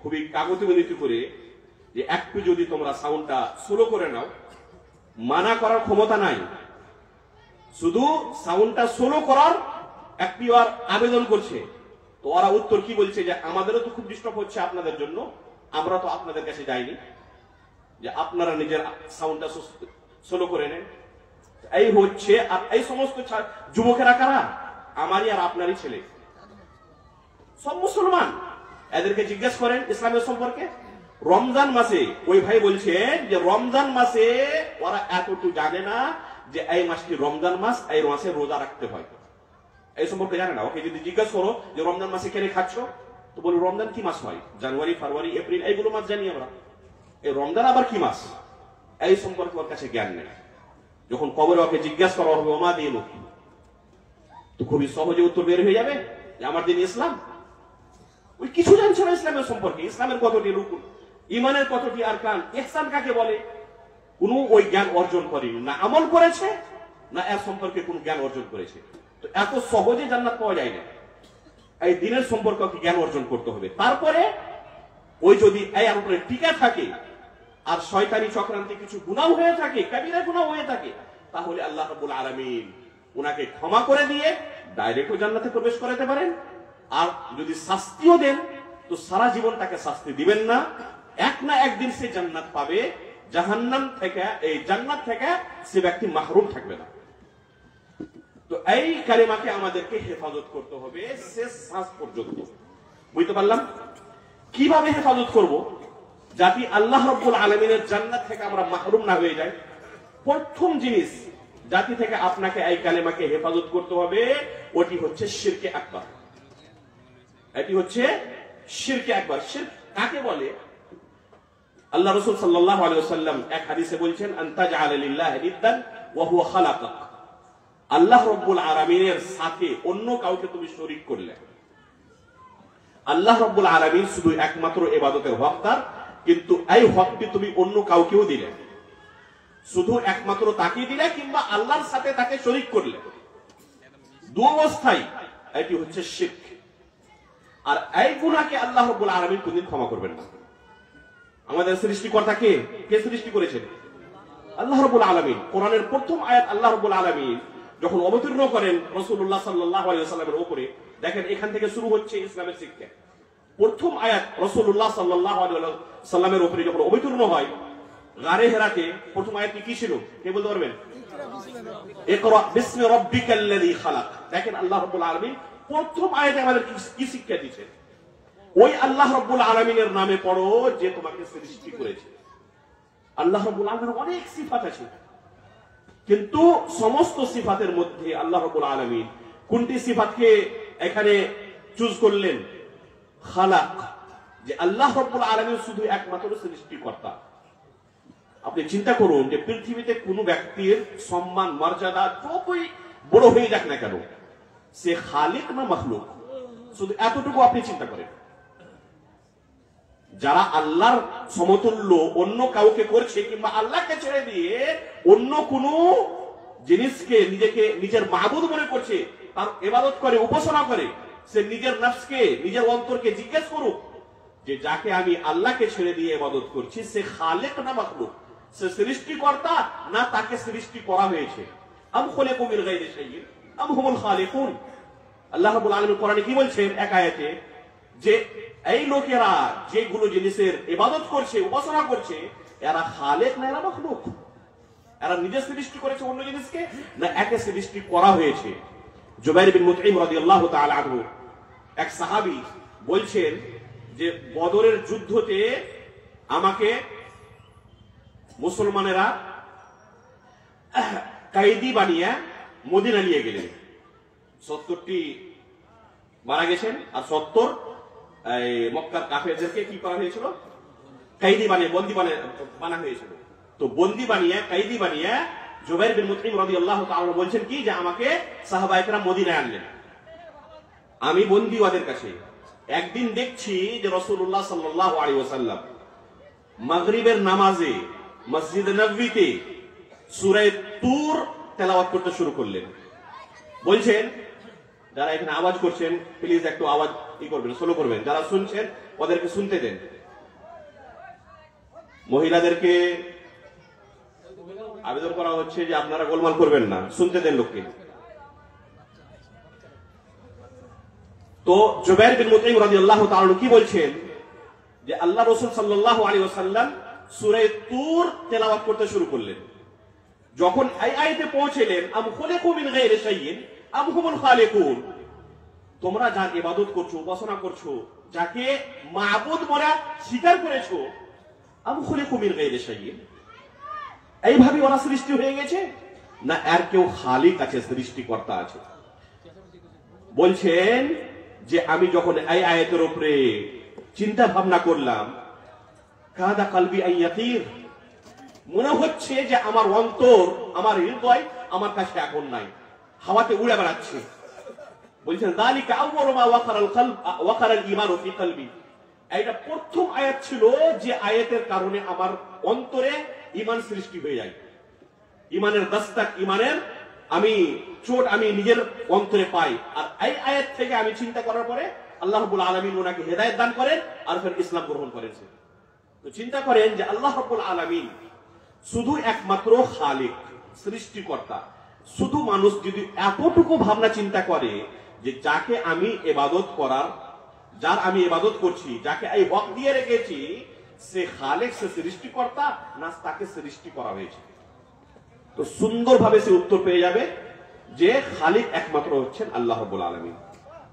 খুবই কাগজে বিনীত করে যে একটু যদি তোমরা সাউন্ডটা স্লো করে নাও, মানা করার ক্ষমতা নাই, শুধু সাউন্ডটা স্লো করার একটি আর আবেদন করছে। তো তো ওরা উত্তর কি বলছে যে আমাদেরও তো খুব ডিস্টার্ব হচ্ছে আপনাদের জন্য, আমরা তো আপনাদের কাছে যাইনি, যে আপনারা নিজের সাউন্ডটা স্লো করে নেন। এই হচ্ছে, আর এই সমস্ত যুবকেরা কারা? আমারই আর আপনারই ছেলে, সব মুসলমান। এদেরকে জিজ্ঞেস করেন ইসলামের সম্পর্কে। রমজান মাসে ওই ভাই বলছেন যে রমজান মাসে ওরা এতটুকু জানে না যে এই মাসটি রমজান মাস, এই মাসে রোজা রাখতে হয়, এই সম্পর্কে জানে না। ওকে যদি জিজ্ঞেস করো যে রমজান মাসে কেন খাচ্ছ, তো বলি রমজান কি মাস হয়? জানুয়ারি, ফেব্রুয়ারি, এপ্রিল, এইগুলো মাস জানি আমরা, এই রমজান আবার কি মাস, এই সম্পর্কে ওর কাছে জ্ঞান নেই। যখন কবরে ওকে জিজ্ঞাসা করা হবে ওমা দিন, তো খুবই সহজে উত্তর বের হয়ে যাবে যে আমার দিন ইসলাম। ওই কিছু জানছে না ইসলামের সম্পর্কে, ইসলামের কতটি রুকুন, ইমানের কতটি আরকান, ইহসান কাকে বলে, কোন ওই জ্ঞান অর্জন করেনি, না আমল করেছে, না এর সম্পর্কে কোন জ্ঞান অর্জন করেছে। তো এত সহজে জান্নাত পাওয়া যায় না, এই দিনের সম্পর্কে জ্ঞান অর্জন করতে হবে। তারপরে ওই যদি এর উপরে টিকা থাকে আর শয়তানি চক্রান্তে কিছু গুনাহ হয়ে থাকে, কাবিরা গুনাহ হয়ে থাকে, তাহলে আল্লাহ রাব্বুল আলামিন উনাকে ক্ষমা করে দিয়ে ডাইরেক্ট জান্নাতে প্রবেশ করাতে পারেন। আর যদি শাস্তিও দেন তো সারা জীবন তাকে শাস্তি দিবেন না, এক না একদিন সে জান্নাত পাবে, জাহান্নাম থেকে, এই জান্নাত থেকে সে ব্যক্তি মাহরুম থাকবে না। তো এই কালিমাকে আমাদেরকে হেফাজত করতে হবে শেষ শ্বাস পর্যন্ত। বুঝতে পারলাম কিভাবে হেফাজত করব যাতে আল্লাহ রাব্বুল আলামিনের জান্নাত থেকে আমরা মাহরুম না হয়ে যাই। প্রথম জিনিস জাতি থেকে আপনাকে এই কালিমাকে হেফাজত করতে হবে, ওটি হচ্ছে শিরকে আকবার। এটি হচ্ছে শিরকে আকবার। শিরক কাকে বলে? আল্লাহ রাসূল সাল্লাল্লাহু আলাইহি ওয়াসাল্লাম এক হাদিসে বলছেন আনতাজআল লিল্লাহি নিদ্দান ওয়া হুয়া খালাকাক। আল্লাহ রাব্বুল আলামিনের সাথে অন্য কাউকে তুমি শরীক করলে। আল্লাহ রাব্বুল আলামিন শুধু একমাত্র ইবাদতের হকদার, কিন্তু এই হকটি তুমি অন্য কাউকেও দিলে, শুধু একমাত্র তাকে দিলে কিংবা আল্লাহর সাথে তাকে শরীক করলে, দু অবস্থায় এটি হচ্ছে শিরক। আর এই গুনাহকে আল্লাহ রাব্বুল আলামিন কোনদিন ক্ষমা করবেন না। আমাদের সৃষ্টিকর্তা কে? কে সৃষ্টি করেছেন? আল্লাহ রাব্বুল আলামিন। কোরআনের প্রথম আয়াত আল্লাহ রাব্বুল আলামিন যখন অবতীর্ণ করেন রাসূলুল্লাহ সাল্লাল্লাহু আলাইহি ওয়াসাল্লামের উপরে, দেখেন এখান থেকে শুরু হচ্ছে ইসলামের শিক্ষা। প্রথম আয়াত রাসূলুল্লাহ সাল্লাল্লাহু আলাইহি ওয়াসাল্লামের উপরে যখন অবতীর্ণ হয় গারে হেরাতে, প্রথম আয়াতটি কি ছিল কে বলতে পারবেন? ইকরা বিসমি রাব্বিকাল্লাযী খালাক। দেখেন আল্লাহ রাব্বুল আলামিন প্রথম আয়াতে আমাদের কি শিক্ষা দিয়েছেন? ওই আল্লাহ রাব্বুল আলামিনের নামে পড়ো যে তোমাকে সৃষ্টি করেছে। আল্লাহ রাব্বুল আলামিনের অনেক সিফাত আছে, কিন্তু সমস্ত সিফাতের মধ্যে আল্লাহ রাব্বুল আলামিন কোনটি সিফাতকে এখানে চুজ করলেন? খালাক, যে আল্লাহ রাব্বুল আলামিন শুধু একমাত্র সৃষ্টিকর্তা। আপনি চিন্তা করুন যে পৃথিবীতে কোন ব্যক্তির সম্মান মর্যাদা যতই বড় হয়ে যাক না কেন, সে খালিক না মাখলুক, শুধু এতটুকু আপনি চিন্তা করেন। যারা আল্লাহর সমতুল্য অন্য কাউকে করছে কিংবা আল্লাহকে ছেড়ে দিয়ে অন্য কোন জিনিসকে নিজেকে নিজের মাবুদ মনে করছে, তার ইবাদত করে, উপাসনা করে, সে নিজের নফসকে, নিজের অন্তরকে জিজ্ঞেস করুক যে যাকে আমি আল্লাহকে ছেড়ে দিয়ে ইবাদত করছি সে খালিক না মাখলুক, সে সৃষ্টিকর্তা না তাকে সৃষ্টি করা হয়েছে। আম খুলিকু মিন গায়রি শাইইন আম হুমুল খালিকুন। আল্লাহ রাব্বুল আলামিন কোরআনে কি বলছেন এক আয়াতে, যে এই লোকেরা যেগুলো জিনিসের ইবাদত করছে, উপাসনা করছে, এরা খালিক না এরা মাখলুক? এরা নিজে সৃষ্টি করেছে অন্য জিনিসকে, না একে সৃষ্টি করা হয়েছে? জুবাইর বিন মুতঈম রাদিয়াল্লাহু তাআলা আনহু এক সাহাবী বলছেন যে বদরের যুদ্ধতে আমাকে মুসলমানেরা কায়েদি বানিয়ে মদিনা নিয়ে গেলেন। 70টি মারা গেছেন, আর 70 মক্কার কাফেরদেরকে কি করা হয়েছিল? কায়েদি বানিয়ে, বন্দী বানা হয়েছিল। তো বন্দী বানিয়ে, কায়েদি বানিয়ে জুবাইর বিন মুতঈম রাদিয়াল্লাহু তাআলা বলছেন কি যে আমাকে সাহাবায়ে কেরাম মদিনায় আনলেন, আমি বন্দী ওদের কাছে। একদিন দেখছি যে রাসূলুল্লাহ সাল্লাল্লাহু আলাইহি ওয়াসাল্লাম মাগরিবের নামাজে মসজিদে নববীতে সূরা তুর তেলাওয়াত করতে শুরু করলেন। বলছেন যারা এখানে আওয়াজ করছেন প্লিজ একটু আওয়াজ করবেন, স্লো করবেন, যারা শুনছেন ওদেরকে শুনতে দেন। মহিলাদেরকে আবেদন করা হচ্ছে যে আপনারা গোলমাল করবেন না, শুনতে দেন লোককে। তো জুবাইর বিন মুতঈম রাদিয়াল্লাহু তাআলা কি বলছেন যে আল্লাহ রাসূল সাল্লাল্লাহু আলাইহি ওয়াসাল্লাম সূরা তুর তেলাওয়াত করতে শুরু করলেন। যখন এই আয়াতে পৌঁছলেন আম খুলিকু মিন গায়রি শাইইন আম হুমুল খালিকুন, তোমরা যার ইবাদত করছো, উপাসনা করছো, যাকে মাবুদ বলে স্বীকার করেছো, আম খুলিকু মিন গায়রি শাইইন, এইভাবে ওরা সৃষ্টি হয়ে গেছে না আর কেউ খালিক আছে, সৃষ্টিকর্তা আছে? বলছেন যে আমি যখন এই আয়াতের উপরে চিন্তা ভাবনা করলাম, কাদা কলবি আইয়াতির, মনে হচ্ছে যে আমার অন্তর, আমার হৃদয় আমার কাছে এখন নাই, হাওয়াতে উড়ে বেড়াচ্ছে। বলছেন যালিকা আউয়ালু মা ওয়াকারাল কলব ওয়াকারাল ঈমানু ফি কলবি, এটা প্রথম আয়াত ছিল যে আয়াতের কারণে আমার অন্তরে ঈমান সৃষ্টি হয়ে যায়। ঈমানের দস্তক, ঈমানের আমি চোট আমি নিজের অন্তরে পাই। আর এই আয়াত থেকে আমি চিন্তা করার পরে আল্লাহ রাব্বুল আলামিন ওনাকে হেদায়েত দান করেন আর ফের ইসলাম গ্রহণ করেছেন। তো চিন্তা করেন যে আল্লাহ রাব্বুল আলামিন শুধু একমাত্র খালিক, সৃষ্টিকর্তা। শুধু মানুষ যদি এতটুকু ভাবনা চিন্তা করে যে যাকে আমি ইবাদত করার, যার আমি ইবাদত করছি, যাকে এই হক দিয়ে রেখেছি, সে খালিক, সে সৃষ্টিকর্তা না তাকে সৃষ্টি করা হয়েছে, তো সুন্দরভাবে সে উত্তর পেয়ে যাবে যে খালিক একমাত্র হচ্ছেন আল্লাহ রাব্বুল আলামিন।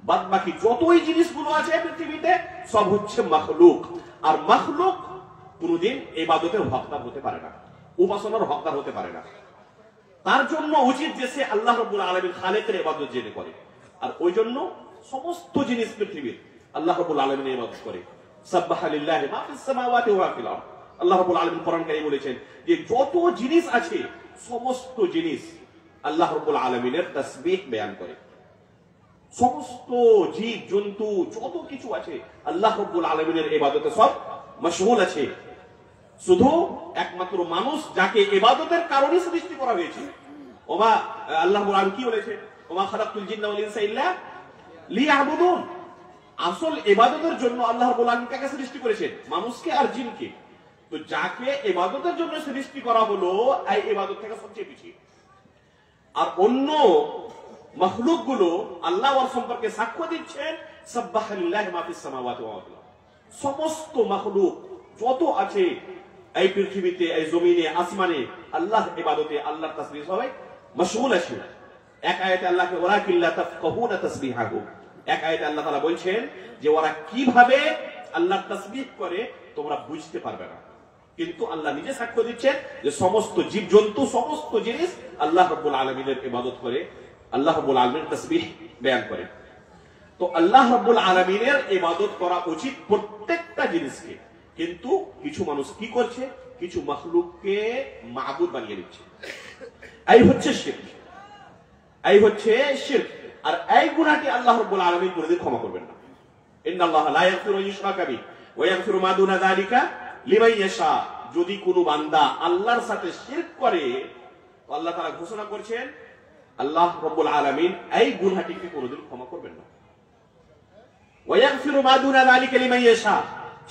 বাদ বাকি যতই জিনিসগুলো আছে পৃথিবীতে সব হচ্ছে মাখলুক। আর মাখলুক কোনদিন ইবাদতের হকদার হতে পারে না, উপাসনার হকদার হতে পারে না। তার জন্য উচিত যে সে আল্লাহ রাব্বুল আলামিন খালিকের ইবাদত জেনে করে। আর ওই জন্য সমস্ত জিনিস পৃথিবীর আল্লাহ রাব্বুল আলামিনের ইবাদত করে। সাব্বাহা লিল্লাহি মা ফিস সামাওয়াতি ওয়া ফিল আরদ, আল্লাহ রাব্বুল আলামিন কোরআন কারীমে বলেছেন যে যত জিনিস আছে সমস্ত জিনিস আল্লাহ রাব্বুল আলামিনের তাসবিহ বয়ান করে। সমস্ত জীব জন্তু যত কিছু আছে আল্লাহ রাব্বুল আলামিনের ইবাদতে সব মশগুল আছে। শুধু একমাত্র মানুষ যাকে ইবাদতের কারণে সৃষ্টি করা হয়েছে। ওমা আল্লাহ রাব্বুল আলামিন কি বলেছেন, ওমা খালাকতুল জিন্না ওয়াল ইনসা ইল্লা লিয়াবুদুন। আসল ইবাদতের জন্য আল্লাহ রাব্বুল আলামিন কাকে সৃষ্টি করেছেন? মানুষকে আর জিনকে। তো যাকে ইবাদতের জন্য সৃষ্টি করা হলো এই ইবাদত থেকে সবচেয়ে পিছিয়ে। আর অন্য মাখলুক গুলো আল্লাহ ওর সম্পর্কে সাক্ষ্য দিচ্ছেন সাব্বাহা লিল্লাহি মা ফিস সামাওয়াতি ওয়া ফিল আরদ। সমস্ত মাখলুক যত আছে এই পৃথিবীতে, এই জমিনে, আসমানে আল্লাহ ইবাদতে, আল্লাহর তাসবিহ সবাই মশগুল আছে। এক আয়াতে আল্লাহকে ওয়ালাকিন লা তাফকাহুনা তাসবিহাহু, এক আয়াতে আল্লাহ তাআলা বলছেন যে ওরা কিভাবে আল্লাহর তাসবিহ করে তোমরা বুঝতে পারবে না। কিন্তু আল্লাহ নিজে সাক্ষ্য দিচ্ছেন যে সমস্ত জীবজন্তু, সমস্ত জিনিস আল্লাহ রাব্বুল আলামিনের ইবাদত করে, আল্লাহ রাব্বুল আলামিনের তাসবিহ বয়ান করে। তো আল্লাহ রাব্বুল আলামিনের ইবাদত করা উচিত প্রত্যেকটা জিনিসকে। কিন্তু কিছু মানুষ কি করছে, কিছু মাখলুককে মাবুদ বানিয়ে দিচ্ছে। এই হচ্ছে শিরক, এই হচ্ছে শিরক। আর এই গুনাহটি আল্লাহ রাব্বুল আলামিন কোনদিন ক্ষমা করবেন না। ইন্নাল্লাহা লা ইয়াগফিরু আন ইউশরাকা বিহি ওয়া ইয়াগফিরু মা দুনা যালিকা লিমান ইয়াশা। যদি কোনো বান্দা আল্লাহর সাথে শিরক করে তো আল্লাহ তাআলা ঘোষণা করেছেন আল্লাহ রাব্বুল আলামিন এই গুনাহটিকে কোনদিন ক্ষমা করবেন না। ওয়া ইয়াগফিরু মা দুনা যালিকা লিমান ইয়াশা,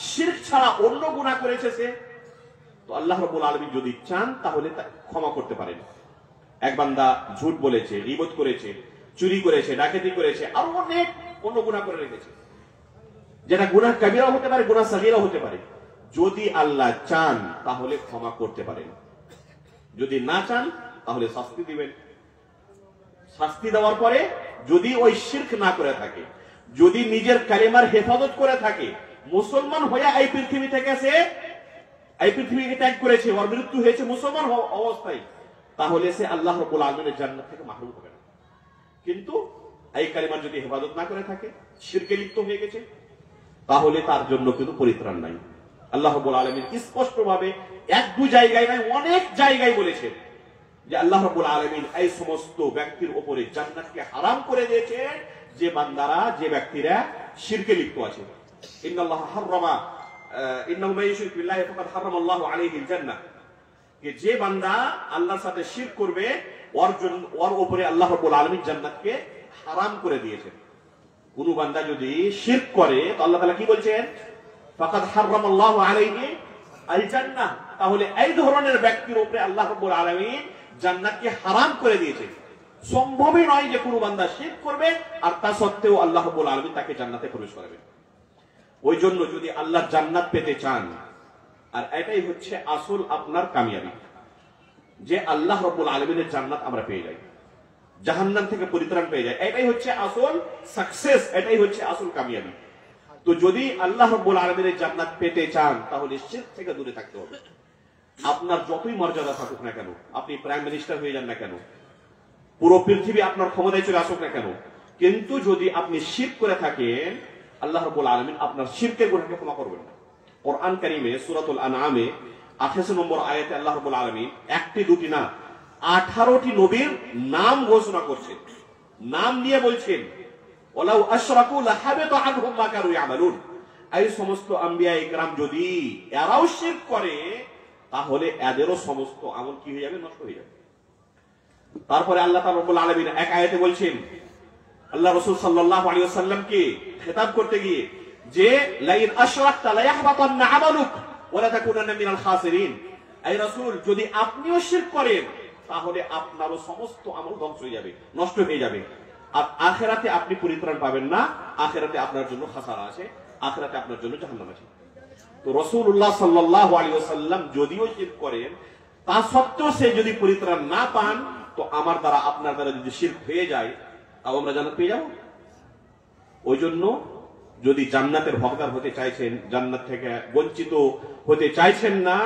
শিরক ছাড়া অন্য গুনাহ করেছে সে, তো আল্লাহ রাব্বুল আলামিন যদি চান তাহলে তা ক্ষমা করতে পারেন। এক বান্দা ঝুট বলেছে, গীবত করেছে, চুরি করেছে, ডাকাতি করেছে, আর অনেক অন্য গুনাহ করে রেখেছে, যেটা গুনাহ কবিরা হতে পারে, গুনাহ সগীরা হতে পারে। যদি আল্লাহ চান তাহলে ক্ষমা করতে পারেন, যদি না চান তাহলে শাস্তি দিবেন। শাস্তি দেওয়ার পরে যদি ওই শিরক না করে থাকে, যদি নিজের কালিমার হেফাজত করে থাকে, মুসলমান হয়ে এই পৃথিবী থেকে সে এই পৃথিবীকে ত্যাগ করেছে, ওর মৃত্যু হয়েছে মুসলমান অবস্থায়, তাহলে সে আল্লাহ রাব্বুল আলামিনের জান্নাত থেকে মাহরুম হবে না। কিন্তু এই কালিমার যদি হেফাজত না করে থাকে, শিরকে লিপ্ত হয়ে গেছে, তাহলে তার জন্য কিন্তু পরিত্রাণ নাই। আল্লাহ রাব্বুল আলামিন স্পষ্টভাবে এক দু জায়গায় নয়, অনেক জায়গায় বলেছেন যে আল্লাহ রাব্বুল আলামিন এই সমস্ত ব্যক্তির উপরে জান্নাতকে হারাম করে দিয়েছেন যে বান্দারা, যে ব্যক্তিরা শিরকে লিপ্ত আছে। ইন্নাল্লাহা হাররামা ইন্নাহু মান ইউশরিক বিল্লাহি ফাকাদ হারামাল্লাহু আলাইহিল জান্নাহ, যে বান্দা আল্লাহর সাথে শিরক করবে ওর উপরে আল্লাহ রাব্বুল আলামিন জান্নাতকে হারাম করে দিয়েছেন। কোন বান্দা যদি শিরক করে তো আল্লাহ তাআলা কি বলছেন, ফাকাদ হারামাল্লাহু আলাইহি আল জান্নাহ, তাহলে এই ধরনের ব্যক্তির উপরে আল্লাহ রাব্বুল আলামিন জান্নাতকে হারাম করে দিয়েছেন। সম্ভবই নয় যে কোনো বান্দা শিরক করবে আর তা সত্ত্বেও আল্লাহ রাব্বুল আলামিন তাকে জান্নাতে প্রবেশ করাবেন। ওই জন্য যদি আল্লাহর জান্নাত পেতে চান, আর এটাই হচ্ছে আসল আপনার কামিয়াবি, যে আল্লাহ রাব্বুল আলামিনের জান্নাত আমরা পেয়ে যাই, জাহান্নাম থেকে পরিত্রাণ পেয়ে যায়, এটাই হচ্ছে আসল সাকসেস, এটাই হচ্ছে আসল কামিয়াবি। তো যদি আল্লাহ রাব্বুল আলামিনের জান্নাত পেতে চান তাহলে শিরক থেকে দূরে থাকতে হবে। আপনার যতই মর্যাদা থাকুক না কেন, আপনি প্রাইম মিনিস্টার হয়ে যান না কেন, পুরো পৃথিবী আপনার ক্ষমতায় চলে আসুক না কেন, কিন্তু যদি আপনি শিরক করে থাকেন আল্লাহ রাব্বুল আলামিন আপনার শিরকের গুনাহকে ক্ষমা করবেন না। কোরআন কারীমে সূরাতুল আনআমে 28 নম্বর আয়াতে আল্লাহ রাব্বুল আলামিন একটি দুটি না 18টি নবীর নাম ঘোষণা করছেন, নাম নিয়ে বলছেন ওয়ালাউ আশরাকু লাহাবিতা আনহুম মা কানু ইয়ামালুন। এই সমস্ত আম্বিয়া ইকরাম যদি এরাও শিরক করে তাহলে এদেরও সমস্ত আমল কি হয়ে যাবে, নষ্ট হয়ে যাবে। তারপরে আল্লাহ তাআলা রাব্বুল আলামিন এক আয়াতে বলছেন, আল্লাহ রাসূল সাল্লাল্লাহু আলাইহি ওয়াসাল্লামকে খেতাব করতে গিয়ে যে লাইন আশরাকতা লা ইয়াহবাতান্না আমালুক ওয়া লা তাকুনান্না মিনাল খাসিরিন। এই রাসূল যদি আপনিও শিরক করেন তাহলে আপনারও সমস্ত আমল ধ্বংস হয়ে যাবে, নষ্ট হয়ে যাবে, আর আখিরাতে আপনি পরিত্রাণ পাবেন না, আখিরাতে আপনার জন্য খাসারা আছে, আখিরাতে আপনার জন্য জাহান্নাম আছে। তো রাসূলুল্লাহ সাল্লাল্লাহু আলাইহি ওয়াসাল্লাম যদিও শিরক করেন তা সত্ত্বেও সে যদি পরিত্রাণ না পান, তো আমার দ্বারা আপনার দ্বারা যদি শিরক হয়ে যায় তাও আমরা জান্নাত পেয়ে যাব। ওই জন্য যদি জান্নাতের হকদার হতে চাইছেন, জান্নাত থেকে বঞ্চিত হতে চাইছেন না,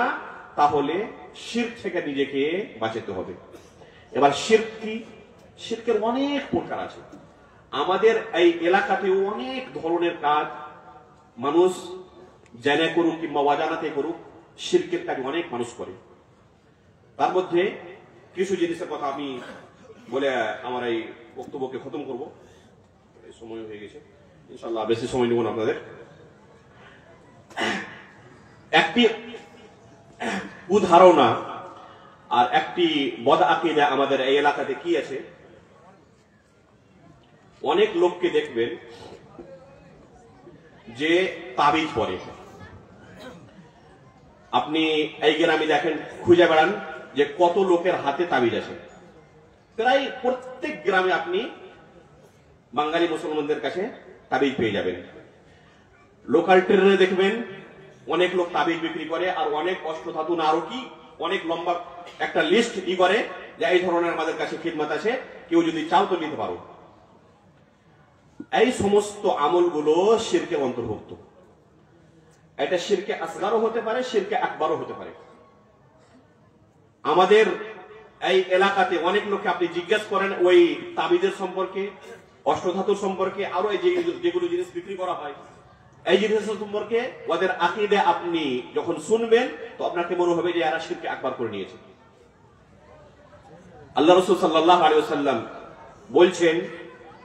তাহলে শিরক থেকে নিজেকে বাঁচাতে হবে। এবার শিরক কি? শিরকের অনেক প্রকার আছে। আমাদের এই এলাকাতেও অনেক ধরনের কাজ মানুষ জানা করুক কিংবা অজানাতে করুক, শিরকের কাজ অনেক মানুষ করে। তার মধ্যে কিছু জিনিসের কথা আমি বলে আমার এই বক্তব্যকে খতম করব, সময় হয়ে গেছে, ইনশাআল্লাহ বেশি সময় নেব না আপনাদের। একটি কুধারণা আর একটি বদ আকীদা আমাদের এই এলাকাতে কি আছে, অনেক লোককে দেখবেন যে তাবিজ পরে। আপনি এই গ্রামে দেখেন, খুঁজে বেড়ান যে কত লোকের হাতে তাবিজ আছে। প্রায় প্রত্যেক গ্রামে আপনি বাঙালি মুসলমানদের কাছে তাবিজ পেয়ে যাবেন। লোকাল ট্রেনে দেখবেন অনেক লোক তাবিজ বিক্রি করে, আর অনেক অষ্টধাতু নারকী অনেক লম্বা একটা লিস্ট করে যে এই ধরনের আমাদের কাছে খিদমত আছে, কেউ যদি চাও তো নিতে পারো। এই সমস্ত আমলগুলো শিরকের অন্তর্ভুক্ত। এটা শিরকে আসগারও হতে পারে, শিরকে আকবারও হতে পারে। আমাদের এই এলাকাতে অনেক লোককে আপনি জিজ্ঞেস করেন ওই তাবিজের সম্পর্কে, অষ্টধাতুর সম্পর্কে, আরো এই যেগুলো জিনিস বিক্রি করা হয় এই জিনিসের সম্পর্কে, ওদের আকীদা আপনি যখন শুনবেন তো আপনাকে মনে হবে যে এরা শিরকে আকবার করে নিয়েছে। আল্লাহ রাসূল সাল্লাল্লাহু আলাইহি ওয়াসাল্লাম বলছেন,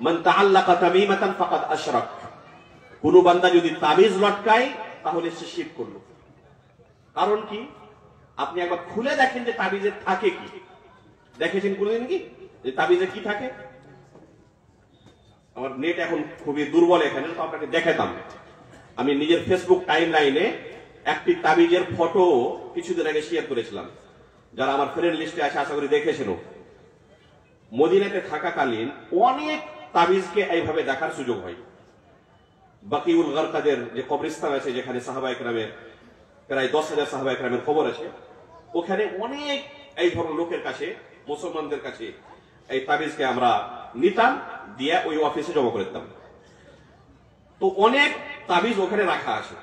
মান তাআল্লাকা তামিমাতান ফাকাদ আশরাক। কোন বান্দা যদি তাবিজ লটকায় তাহলে সে শিরক করলো। কারণ কি? আপনি একবার খুলে দেখেন যে তাবিজে থাকে কি। দেখেছেন কোনদিন কি যে তাবিজে কি থাকে? আমার নেট এখন খুবই দুর্বল এখানে, তো আপনাকে দেখাতাম। আমি নিজের ফেসবুক টাইম লাইনে একটি তাবিজের ফটো কিছুদিন আগে শেয়ার করেছিলাম, যারা আমার ফ্রেন্ড লিস্টে আছে আশা করি দেখেছেন। মদিনাতে থাকাকালীন অনেক তাবিজকে এইভাবে দেখার সুযোগ হয়। বাকিউল গারকাদের যে কবরস্থান আছে, যেখানে সাহাবায়ে কেরামের প্রায় 10,000 সাহাবায়ে কেরামের কবর আছে, ওখানে অনেক এই ধরনের লোকের কাছে, মুসলমানদের কাছে এই তাবিজকে আমরা নিতাম, দিয়ে ওই অফিসে জমা করে দিতাম। তো অনেক তাবিজ ওখানে রাখা আছে।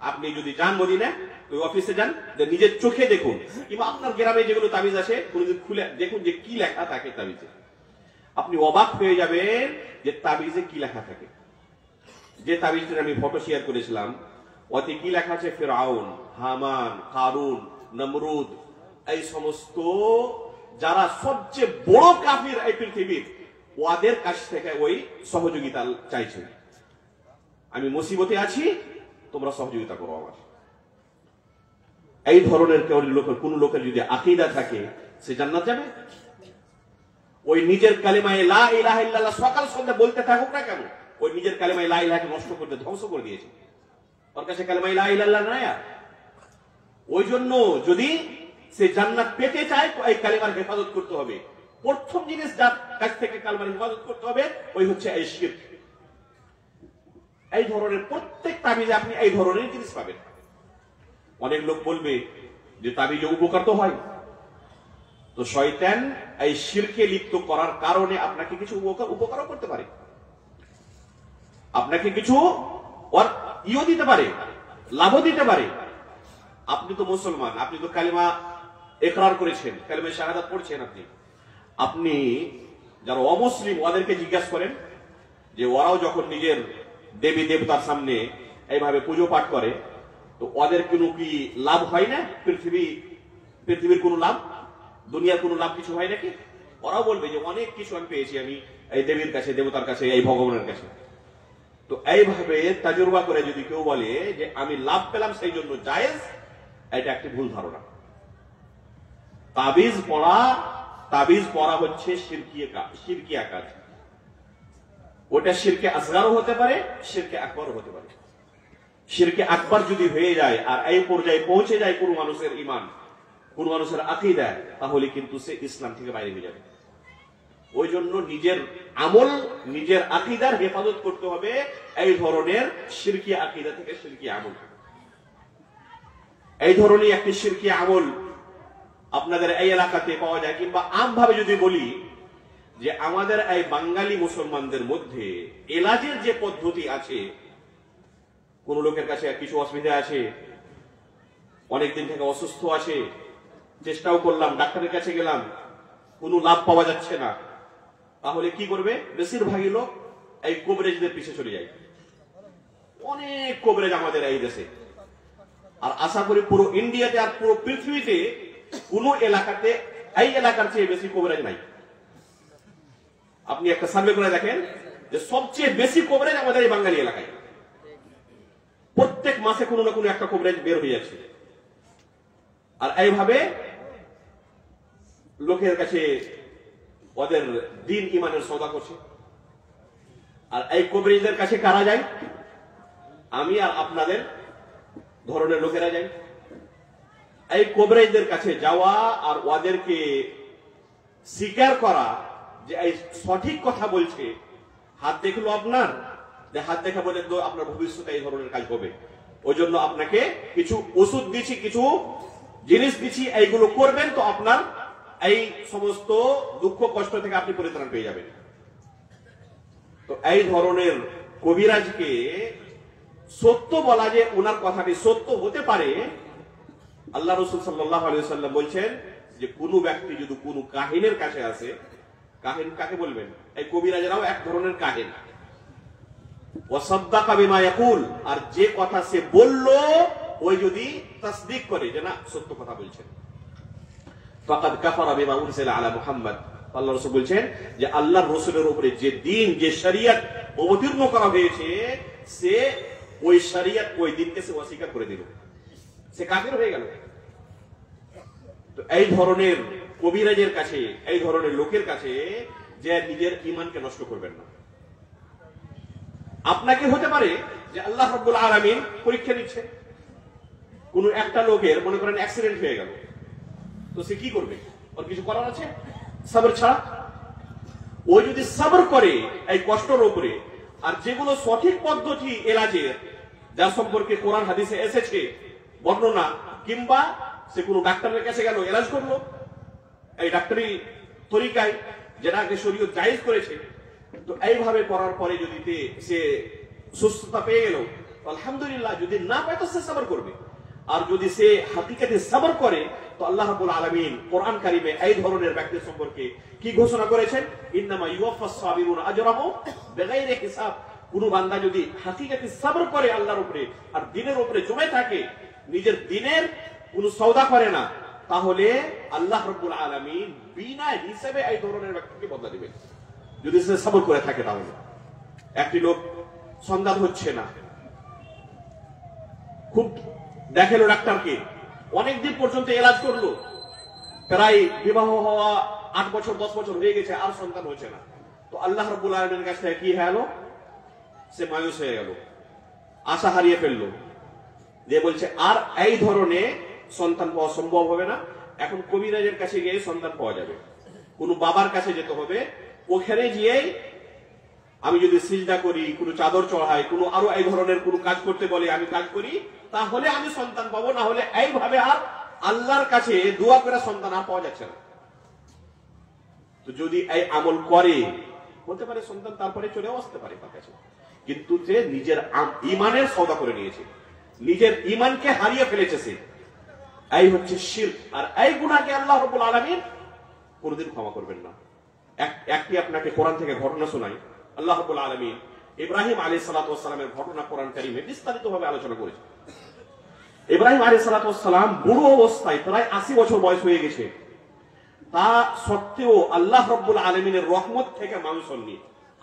আপনি যদি যান মদিনা, ওই অফিসে যান, নিজের চোখে দেখুন, কিংবা আপনার গ্রামে যেগুলো তাবিজ আছে কোনদিন খুলে দেখুন যে কি লেখা থাকে তাবিজে। আপনি অবাক হয়ে যাবেন যে তাবিজে কি লেখা থাকে। যে তাবিজটির আমি ফটো শেয়ার করেছিলাম, ওতে কি লেখা আছে? ফিরআউন, হামান, কারুন, নমরুদ, এই সমস্ত যারা সবচেয়ে বড় কাফির এই পৃথিবীর, ওদের কাছ থেকে ওই সহযোগিতা চাইছে। আমি মুসিবতে আছি, তোমরা সহযোগিতা করো আমার। এই ধরনের কোন লোকের যদি আকীদা থাকে, সে জান্নাত যাবে। ওই নিজের কালিমায়ে লা ইলাহা ইল্লাল্লাহ সকাল সন্ধ্যা বলতে থাকুক না কেন, ওই নিজের কালিমায়ে লা ইলাহাকে নষ্ট করতে, ধ্বংস করে দিয়েছে। ওর কাছে কালিমায়ে লা ইলাহা ইল্লাল্লাহ নাই। ওই জন্য যদি সে জান্নাত পেতে চায় তো এই কালিমার হেফাজত করতে হবে। প্রথম জিনিস যার কাছ থেকে কালমার হিফাজত করতে হবে ওই হচ্ছে এই শিরক। এই ধরনের প্রত্যেক তাবিজে আপনি এই ধরনের জিনিস পাবেন। অনেক লোক বলবে যে তাবিজে উপকার তো হয়, তো শয়তান এই শিরকে লিপ্ত করার কারণে আপনাকে কিছু উপকারও করতে পারে, আপনাকে কিছু ইও দিতে পারে, লাভও দিতে পারে। আপনি তো মুসলমান, আপনি তো কালিমা ইকরার করেছেন, কালিমা শাহাদাত পড়ছেন। আপনি যারা অমুসলিম ওদেরকে জিজ্ঞাসা করেন যে ওরাও যখন নিজের দেবী দেবতার সামনে এইভাবে পুজো পাঠ করে তো ওদের কোনো কি লাভ হয় না? পৃথিবীর কোনো লাভ, দুনিয়ার কোনো লাভ কিছু হয় নাকি? ওরাও বলবে যে অনেক কিছু আমি পেয়েছি আমি এই দেবীর কাছে, দেবতার কাছে, এই ভগবানের কাছে। তো এইভাবে তাজুরবা করে যদি কেউ বলে যে আমি লাভ পেলাম সেই জন্য জায়েজ, এটা একটি ভুল ধারণা। তাবিজ পড়া হচ্ছে শিরকিয়া কাজ। ওটা শিরকে আসগারও হতে পারে, শিরকে আকবরও হতে পারে। শিরকে আকবর যদি হয়ে যায় আর এই পর্যায়ে পৌঁছে যায় কোন মানুষের ঈমান, কোন মানুষের আকীদা, তাহলে কিন্তু সে ইসলাম থেকে বাইরে হয়ে যাবে। ওই জন্য নিজের আমল, নিজের আকীদার হেফাজত করতে হবে এই ধরনের শিরকি আকীদা থেকে, শিরকি আমল। এই ধরনের একটি শিরকি আমল আপনাদের এই এলাকাতে পাওয়া যায়। কিংবা আমভাবে যদি বলি যে আমাদের এই বাঙালি মুসলমানদের মধ্যে এলাজের যে পদ্ধতি আছে, কোন লোকের কাছে কিছু অসুবিধা আছে, অনেকদিন থেকে অসুস্থ আছে, চেষ্টাও করলাম, ডাক্তারের কাছে গেলাম, কোনো লাভ পাওয়া যাচ্ছে না, তাহলে কি করবে? বেশিরভাগই লোক এই কবরেজদের পিছে চলে যায়। অনেক কবরেজ আমাদের এই দেশে, আর আশা করি পুরো ইন্ডিয়াতে আর পুরো পৃথিবীতে কোন এলাকাতে এই এলাকার চেয়ে বেশি কবরেজ নাই। আপনি একটা সার্ভে করে দেখেন যে সবচেয়ে বেশি কবরেজ আমাদের এই বাঙালি এলাকায়। প্রত্যেক মাসে কোনো না কোনো একটা কবরেজ বের হয়ে যাচ্ছে। আর এইভাবে লোকের কাছে ওদের দিন ইমানের সওদা করছে। আর এই কবরেজদের কাছে কারা যায়? আমি আর আপনাদের ধরনের লোকেরা যায়। এই কবরেজদের কাছে যাওয়া আর ওদেরকে স্বীকার করা যে এই সঠিক কথা বলছে, হাত দেখলো আপনার, যে হাত দেখা বলে তো আপনার ভবিষ্যতে এই ধরনের কাজ হবে, ওই জন্য আপনাকে কিছু ওষুধ দিচ্ছি, কিছু জিনিস দিচ্ছি, এইগুলো করবেন তো আপনার এই সমস্ত দুঃখ কষ্ট থেকে আপনি পরিত্রাণ পেয়ে যাবেন। তো এই ধরনের কবিরাজকে সত্য বলা যে ওনার কথাটি সত্য হতে পারে, আল্লাহ রাসূল সাল্লাল্লাহু আলাইহি ওয়াসাল্লাম বলছেন যে কোন ব্যক্তি যদি কোন কাহিনের কাছে আসে, কাহিন কাকে বলবেন? এই কবিরাজরাও এক ধরনের কাহিন। ওয়াসাদ্দাকা বিমা ইয়াকুল, আর যে কথা সে বলল ওই যদি তাসদীক করে যে না সত্য কথা বলছেন, ফাকাদ কাফারা বিমা উনজিলা আলা মুহাম্মদ, আল্লাহ রাসূল বলছেন যে আল্লাহর রাসূলের উপরে যে দ্বীন, যে শরীয়ত অবতীর্ণ করা হয়েছে, সে ওই শরীয়ত, ওই দ্বীনকে সে অস্বীকার করে দিল, সে কাফির হয়ে গেল। তো এই ধরনের কবিরাজের কাছে, এই ধরনের লোকের কাছে যে নিজের ঈমানকে নষ্ট করবেন না। আপনাকে হতে পারে যে আল্লাহ রাব্বুল আলামিন পরীক্ষা নিচ্ছে। কোন একটা লোকের মনে করেন অ্যাক্সিডেন্ট হয়ে গেল, তো সে কি করবে? ওর কিছু করার আছে সবর ছাড়া? ও যদি সবর করে এই কষ্টের উপরে, আর যেগুলো সঠিক পদ্ধতি এলাজের, যার সম্পর্কে কোরআন হাদিসে এসেছে বর্ণনা, কিংবা সে কোনো ডাক্তারের কাছে গেল, এলাজ করলো এই ডাক্তারি তরিকায়, যেটাকে শরীয়ত জায়েজ করেছে, তো এইভাবে করার পরে যদি সে সুস্থতা পেয়ে গেল আলহামদুলিল্লাহ, যদি না পায় তো সে সবর করবে। আর যদি সে হাকিকাতে সবর করে তো আল্লাহ রাব্বুল আলামিন কোরআন কারীমে এই ধরনের ব্যক্তির সম্পর্কে কি ঘোষণা করেছেন? ইন্নামা ইউওয়াফাস সাবিরুনা আজরাহুম বিগাইরি হিসাব। কোন বান্দা যদি হাকিকাতে সবর করে আল্লাহর উপরে আর দ্বীনের উপরে জমে থাকে, নিজের দ্বীনের কোন সওদা করে না, তাহলে আল্লাহ রাব্বুল আলামিন বিনা হিসাবে এই ধরনের ব্যক্তিকে বদলা দিবেন, যদি সে সবর করে থাকে। তাহলে একটি লোক সন্তান হচ্ছে না, খুব দেখালো ডাক্তারকে, অনেকদিন পর্যন্ত এলাজ করলো, প্রায় বিবাহ হওয়া 8 বছর 10 বছর হয়ে গেছে, আর সন্তান হচ্ছে না। তো আল্লাহ রাব্বুল আলামিনের কাছ থেকে কি হলো? সে মায়ুস হয়ে গেল, আশা হারিয়ে ফেললো, যে বলছে আর এই ধরনের সন্তান পাওয়া সম্ভব হবে না, এখন কবিরাজের কাছে গিয়ে সন্তান পাওয়া যাবে। কোন বাবার কাছে যেতে হবে, ওখানে গিয়েই আমি যদি সিজদা করি, কোনো চাদর চড়াই, কোনো আরো এই ধরনের কোনো কাজ করতে বলে আমি কাজ করি, তাহলে আমি সন্তান পাবো, না হলে এইভাবে আর আল্লাহর কাছে দোয়া করে সন্তান আর পাওয়া যাচ্ছে না। তো যদি এই আমল করে, হতে পারে সন্তান তারপরে চলেও আসতে পারে তার কাছে, কিন্তু যে নিজের ইমানের সওদা করে নিয়েছে, নিজের ইমানকে হারিয়ে ফেলেছে সে, এই হচ্ছে শিরক। আর এই গুনাহকে আল্লাহ রাব্বুল আলামিন কোনদিন ক্ষমা করবেন না। একটি আপনাকে কোরআন থেকে ঘটনা শোনাই। আল্লাহ রাব্বুল আলামিন ইব্রাহিম আলাইহিস সালাতু ওয়াস সালামের ঘটনা কোরআন কারীমে বিস্তারিতভাবে আলোচনা করেছে। ইব্রাহিম আলাইহিস সালাতু ওয়াস সালাম বুড়ো অবস্থায়, প্রায় 80 বছর বয়স হয়ে গেছে, তা সত্ত্বেও আল্লাহ রাব্বুল আলামিনের রহমত থেকে মানুষ হননি,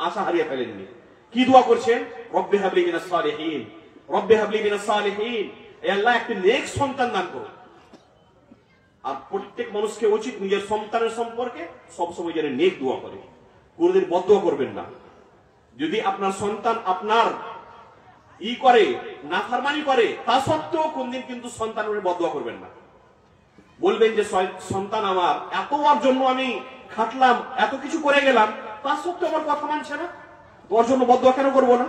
আশা হারিয়ে ফেলেননি। কি দোয়া করছেন? রব্বি হাবলি মিনাস সালিহিন, রব্বি হাবলি মিনাস সালিহিন, হে আল্লাহ একটি নেক সন্তান দান করো। আর প্রত্যেক মানুষকে উচিত নিজের সন্তানের সম্পর্কে সবসময় যেন নেক দোয়া করে, কোনদিন বদদোয়া করবেন না। যদি আপনার সন্তান আপনার করে, নাফরমানি করে, তা সত্ত্বেও কোনদিন কিন্তু সন্তানের বদদোয়া করবেন না। বলবেন যে সন্তান আমার এত ওর জন্য আমি খাটলাম, এত কিছু করে গেলাম, তা সত্ত্বেও আমার কথা মানছে না, তোর জন্য বদদোয়া কেন করবো না?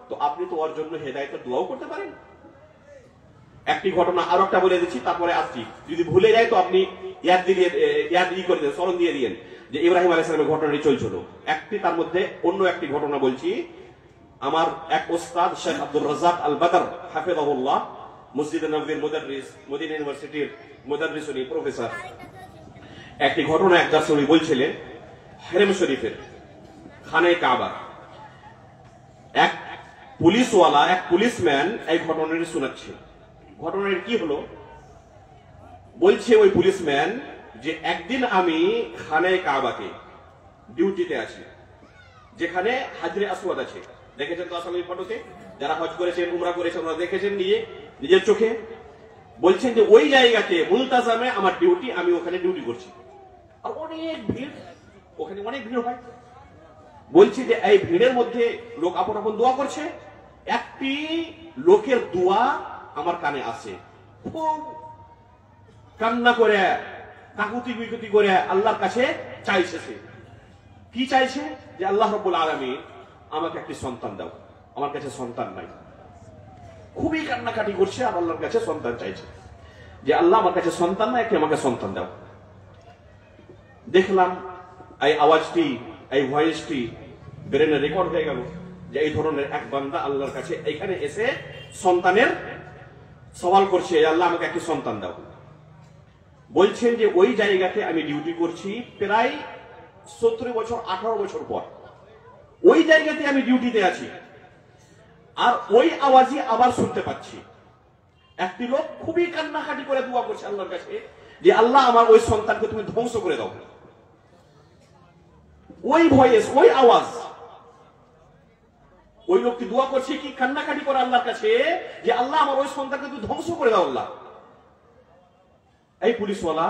তো আপনি তো ওর জন্য হেদায়েতের দোয়াও করতে পারেন। একটি ঘটনা আরো একটা বলে দিচ্ছি, তারপরে আসছি। যদি ভুলে যায় তো আপনি করে দেন, স্মরণ দিয়ে দিয়েন যে ইব্রাহিম আলাইহিস সালামের ঘটনাটি চলছিল। একটি তার মধ্যে অন্য একটি ঘটনা বলছি। আমার এক ওস্তাদ শেখ আব্দুর রাজ্জাক আল বদর হাফিজাহুল্লাহ, মসজিদে নববীর মুদাররিস, মদিনা ইউনিভার্সিটির মুদাররিস উনি প্রফেসর, একটি ঘটনা এক দার্সে উনি বলছিলেন, হেরেম শরীফের খানে কাবা এক পুলিশওয়ালা, এক পুলিশম্যান এই ঘটনাটি শোনাচ্ছে। ঘটনাটি কি হলো? বলছে ওই পুলিশম্যান যে একদিন আমি খানে কাবাকে ডিউটিতে আছি, যেখানে হাজরে আসওয়াদ আছে, দেখেছেন তো আসলে ফটোতে, যারা হজ করেছেন, উমরা করেছেন, ওরা দেখেছেন নিজের চোখে। বলছেন যে ওই জায়গাতে মুলতাজামে আমার ডিউটি, আমি ওখানে ডিউটি করছি, আর অনেক ভিড়, ওখানে অনেক ভিড় হয়। বলছি যে এই ভিড়ের মধ্যে লোক আপন আপন দোয়া করছে, একটি লোকের দোয়া আমার কানে আসে, খুব কান্না করে, কাকুতি বিকুতি করে আল্লাহর কাছে চাইছে। সে কি চাইছে? যে আল্লাহ রাব্বুল আলামিন আমাকে একটি সন্তান দাও, আমার কাছে সন্তান নাই। খুবই কান্নাকাটি করছে আর আল্লাহর কাছে সন্তান চাইছে, যে আল্লাহ আমার কাছে সন্তান নাই, একটি আমাকে সন্তান দাও। দেখলাম এই আওয়াজটি, এই ভয়েসটি ব্রেনে রেকর্ড হয়ে গেল যে এই ধরনের এক বান্দা আল্লাহর কাছে এখানে এসে সন্তানের সওয়াল করছে, আল্লাহ আমাকে একটি সন্তান দাও। বলছেন যে ওই জায়গাতে আমি ডিউটি করছি প্রায় 17 বছর 18 বছর পর, ওই জায়গাতে আমি ডিউটিতে আছি, আর ওই আওয়াজই আবার শুনতে পাচ্ছি। একটি লোক খুবই কান্নাকাটি করে দোয়া করছে আল্লাহর কাছে যে আল্লাহ আমার ওই সন্তানকে তুমি ধ্বংস করে দাও। ওই ভয়েস, ওই আওয়াজ, ওই লোকটি দোয়া করছে কি, কান্নাকাটি করে আল্লাহর কাছে যে আল্লাহ আমার ওই সন্তানকে তুমি ধ্বংস করে দাও আল্লাহ। এই পুলিশওয়ালা,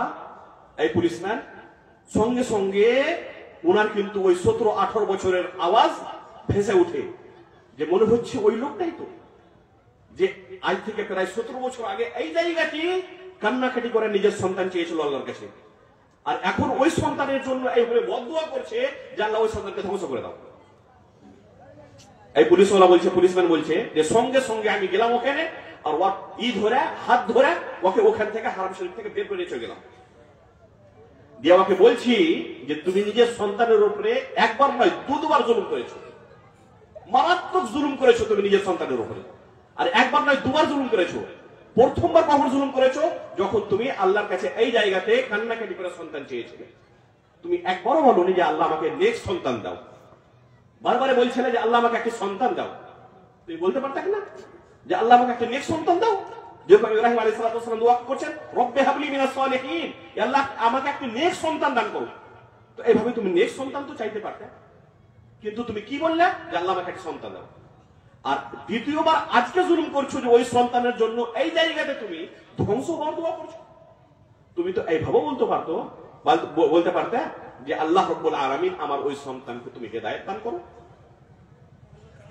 এই পুলিশম্যান সঙ্গে সঙ্গে ওনার কিন্তু ওই 17-18 বছরের আওয়াজ ভেসে উঠে, যে মনে হচ্ছে ওই লোকটাই তো, যে আজ থেকে প্রায় 17 বছর আগে এই জায়গাটি কান্নাকাটি করে নিজের সন্তান চেয়েছিল আল্লাহর কাছে, আর এখন ওই সন্তানের জন্য এইভাবে বদদোয়া করছে যে আল্লাহ ওই সন্তানকে ধ্বংস করে দাও। এই পুলিশওয়ালা বলছে, পুলিশম্যান বলছে যে সঙ্গে সঙ্গে আমি গেলাম ওখানে, আর ওর ধরে, হাত ধরে ওকে ওখান থেকে হারাম শরীফ থেকে বের করে চলে গেলাম। দিয়ে আমাকে বলছি যে তুমি নিজের সন্তানের উপরে একবার নয় 2 বার জুলুম করেছো, মারাত্মক জুলুম করেছো তুমি নিজের সন্তানের উপরে, আর একবার নয় 2 বার জুলুম করেছো। প্রথমবার কখন জুলুম করেছো? যখন তুমি আল্লাহর কাছে এই জায়গাতে কান্নাকাটি করে সন্তান চেয়েছিলে। তুমি একবারও বলোনি যে আল্লাহ আমাকে নেক্সট সন্তান দাও, বারবারে বলছিলে যে আল্লাহ আমাকে একটা সন্তান দাও। তুমি বলতে পারতে না যে আল্লাহ আমাকে একটা নেক্সট সন্তান দাও? যখন ইব্রাহিম আলাইহিস সালাম দোয়া করছেন রব্বি হাবলি মিনাস সালিহিন, আল্লাহ আমাকে একটা নেক্সট সন্তান দান করো, তো এইভাবে তুমি নেক্সট সন্তান তো চাইতে পারতে, কিন্তু তুমি কি বললে যে আল্লাহ আমাকে একটা সন্তান দাও। আর দ্বিতীয়বার আজকে জুলুম করছো যে ওই সন্তানের জন্য এই জায়গাতে তুমি ধ্বংস হওয়ার দোয়া করছো। তুমি তো এইভাবে বলতে পারতে যে আল্লাহ রাব্বুল আলামিন আমার ওই সন্তানকে তুমি হেদায়েত দান করো,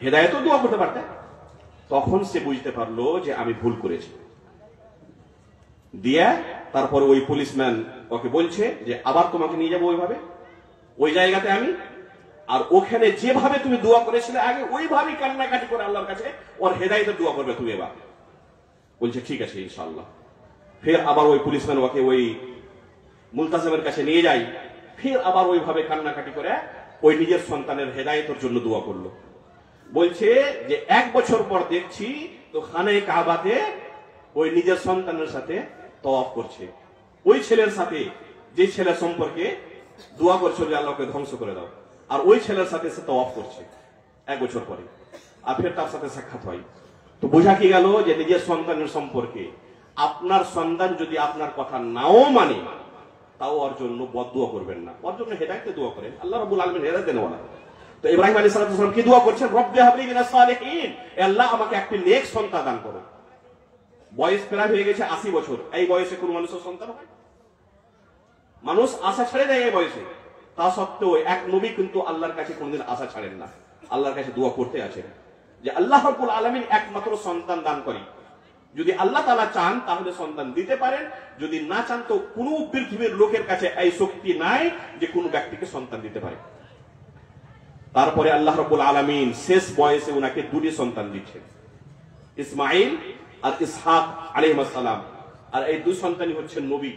হেদায়েতও দোয়া করতে পারতে। তখন সে বুঝতে পারলো যে আমি ভুল করেছি। দিয়ে তারপরে ওই পুলিশম্যান ওকে বলছে যে আবার তোমাকে নিয়ে যাবো ওইভাবে, ওই জায়গাতে আমি, আর ওখানে যেভাবে তুমি দোয়া করেছিলে আগে ওইভাবেই কান্নাকাটি করে আল্লাহর কাছে ওর হেদায়েতের দোয়া করবে তুমি এবার। বলছে ঠিক আছে ইনশাআল্লাহ। ফের আবার ওই পুলিশম্যান ওকে ওই মুলতাজিমের কাছে নিয়ে যায়, ফের আবার ওইভাবে কান্নাকাটি করে ওই নিজের সন্তানের হেদায়েতের জন্য দোয়া করলো। বলছে যে 1 বছর পর দেখছি তো খানে কাবাতে ওই নিজের সন্তানের সাথে তওয়াফ করছে, ওই ছেলের সাথে যে ছেলের সম্পর্কে দোয়া করছে যে আল্লাহকে ধ্বংস করে দাও, আর ওই ছেলের সাথে সে তওয়াফ করছে 1 বছর পরে, আর ফের তার সাথে সাক্ষাৎ হয়। তো বোঝা কি গেল যে নিজের সন্তানের সম্পর্কে আপনার সন্তান যদি আপনার কথা নাও মানে তাও ওর জন্য বদদুয়া করবেন না, ওর জন্য হেদায়েতের দোয়া করেন। আল্লাহ রাব্বুল আলামিন হেদায়েত দেন ওয়ালা। তো ইব্রাহিম আলাইহিস সালাম কি দোয়া করছেন? রব্বি হাবলি মিনাস সালিহিন, হে আল্লাহ আমাকে একটি নেক সন্তান দান করো। বয়স প্রায় হয়ে গেছে 80 বছর, এই বয়সে কোন মানুষের সন্তান হয়? মানুষ আশা ছেড়ে দেয় এই বয়সে। তা সত্ত্বেও এক নবী কিন্তু আল্লাহর কাছে কোনদিন আশা ছাড়েন না, আল্লাহর কাছে দোয়া করতে আছেন যে আল্লাহ রাব্বুল আলামিন একমাত্র সন্তান দান করি। যদি আল্লাহ তাআলা চান তাহলে সন্তান দিতে পারেন, যদি না চান তো কোন পৃথিবীর লোকের কাছে এই শক্তি নাই যে কোন ব্যক্তিকে সন্তান দিতে পারে। তারপরে আল্লাহ রাব্বুল আলামিন শেষ বয়সে ওনাকে 2টি সন্তান দিচ্ছেন, ইসমাঈল আর ইসহাক আলাইহিস সালাম, আর এই 2 সন্তানই হচ্ছেন নবী।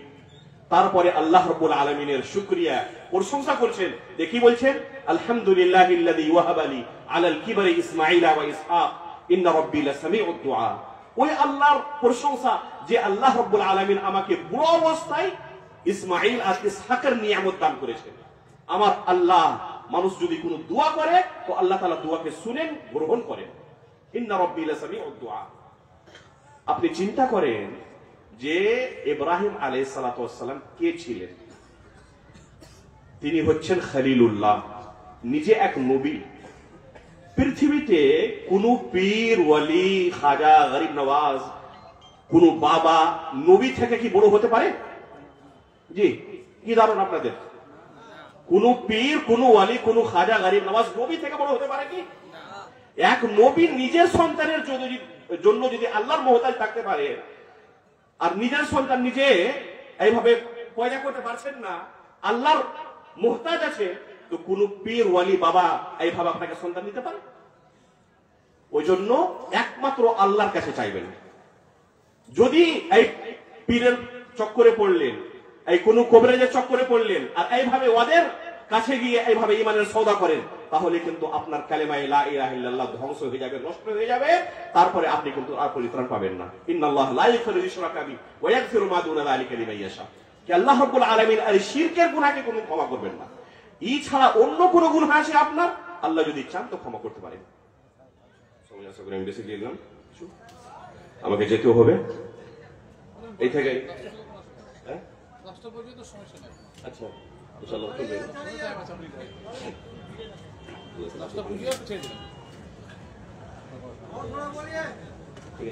তারপরে আল্লাহ রাব্বুল আলামিনের শুকরিয়া প্রশংসা করছেন, দেখি বলছেন আলহামদুলিল্লাহিল্লাযী ওয়াহাবা লি আলাল কিবরি ইসমাঈলা ওয়া ইসহাক ইন্না রাব্বী লাসামিউদ দুআ। ওই আল্লাহর প্রশংসা যে আল্লাহ রাব্বুল আলামিন আমাকে বুড়ো অবস্থায় ইসমাঈল আর ইসহাকের নিয়ামত দান করেছেন। আমার আল্লাহ মানুষ যদি কোনো দোয়া করে তো আল্লাহ তাআলা দোয়াকে শুনেন, গ্রহণ করেন। ইন্না রাব্বী লাসামিউদ দুআ। আপনি চিন্তা করেন যে ইব্রাহিম আলাইহিস সালাতু ওয়াস সালাম কে ছিলেন? তিনি হচ্ছেন খলিলুল্লাহ, নিজে এক নবী। পৃথিবীতে কোন পীর, ওয়ালি, খাজা, গরিব নওয়াজ, কোন বাবা নবী থেকে কি বড় হতে পারে? জি, কি ধারণা আপনাদের? কোন পীর, কোন ওয়ালি, কোন খাজা, গরিব নওয়াজ নবী থেকে বড় হতে পারে কি? এক নবী নিজের সন্তানের জন্য যদি আল্লাহর মুহতাজ থাকতে পারে, আর নিজের সন্তান নিজে এইভাবে পয়দা করতে পারছেন না, আল্লাহর মুহতাজ আছে, তো কোন পীর, ওয়ালি, বাবা এইভাবে আপনাকে সন্তান দিতে পারে? ওই জন্য একমাত্র আল্লাহর কাছে চাইবেন। যদি এই পীরের চক্করে পড়লেন, এই কোন কবরেজের চক্করে পড়লেন, আর এইভাবে ওদের কাছে গিয়ে এইভাবে ঈমানের সওদা করেন, তাহলে কিন্তু আপনার কালেমায়ে লা ইলাহা ইল্লাল্লাহ ধ্বংস হয়ে যাবে, নষ্ট হয়ে যাবে। তারপরে আপনি কিন্তু আর পরিত্রাণ পাবেন না। ইন্নাল্লাহ লা ইয়াগফিরু লিশুরাকা বিহি ওয়া ইয়াগফিরু মা দুনা যালিকা লিমান ইয়াশা। কি আল্লাহ রাব্বুল আলামিন আর শিরকের গুনাহকে কোনো ক্ষমা করবেন না। এই ছাড়া অন্য কোন গুনাহ আছে আপনার, আল্লাহ যদি চান তো ক্ষমা করতে পারেন। সময় আশা করি আমি বেশি দিলাম, আমাকে যেতেও হবে এই থেকে। হ্যাঁ, রাষ্ট্র পর্যন্ত সমস্যা নেই। আচ্ছা ইনশাআল্লাহ চলবে। রাষ্ট্র পর্যন্ত ছেড়ে দিন। ঠিক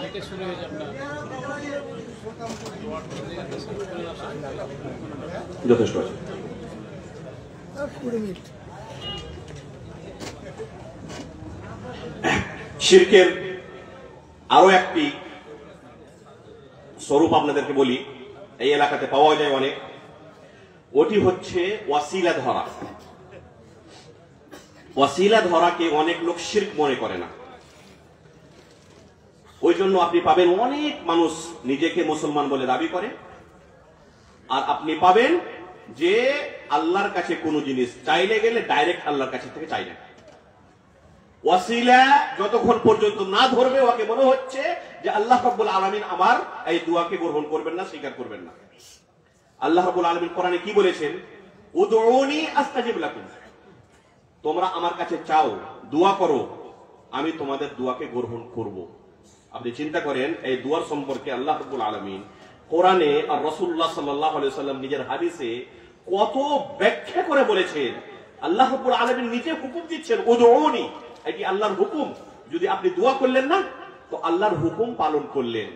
আছে, শুরু হয়ে যাবে না, যথেষ্ট আছে। শিরকের আরো একটি স্বরূপ আপনাদেরকে বলি, এই এলাকাতে পাওয়া যায় অনেক। ওটি হচ্ছে ওয়াসিলা ধরা। ওয়াসিলা ধরাকে অনেক লোক শিরক মনে করে না। ওই জন্য আপনি পাবেন অনেক মানুষ নিজেকে মুসলমান বলে দাবি করে, আর আপনি পাবেন যে আল্লাহর কাছে কোনো জিনিস চাইলে গেলে ডাইরেক্ট আল্লাহর কাছে থেকে চাই না। ওয়াসিলা যতক্ষণ পর্যন্ত না ধরবে, ওকে মনে হচ্ছে যে আল্লাহ রাব্বুল আলামিন আমার এই দোয়াকে গ্রহণ করবেন না, স্বীকার করবেন না। আল্লাহ রাব্বুল আলামিন কোরআনে কি বলেছেন? উদউনি আস্তাজিব লাকুম, তোমরা আমার কাছে চাও, দোয়া করো, আমি তোমাদের দোয়াকে গ্রহণ করব। আপনি চিন্তা করেন এই দোয়ার সম্পর্কে আল্লাহ রাব্বুল আলামিন কোরআনে আর রাসূলুল্লাহ সাল্লাল্লাহু আলাইহি ওয়াসাল্লাম নিজের হাদিসে কত ব্যাখ্যা করে বলেছেন। আল্লাহ রাব্বুল আলামিন নিজে হুকুম দিচ্ছেন, উদউনি, এটি আল্লাহর হুকুম। যদি আপনি দোয়া করলেন না তো আল্লাহর হুকুম পালন করলেন,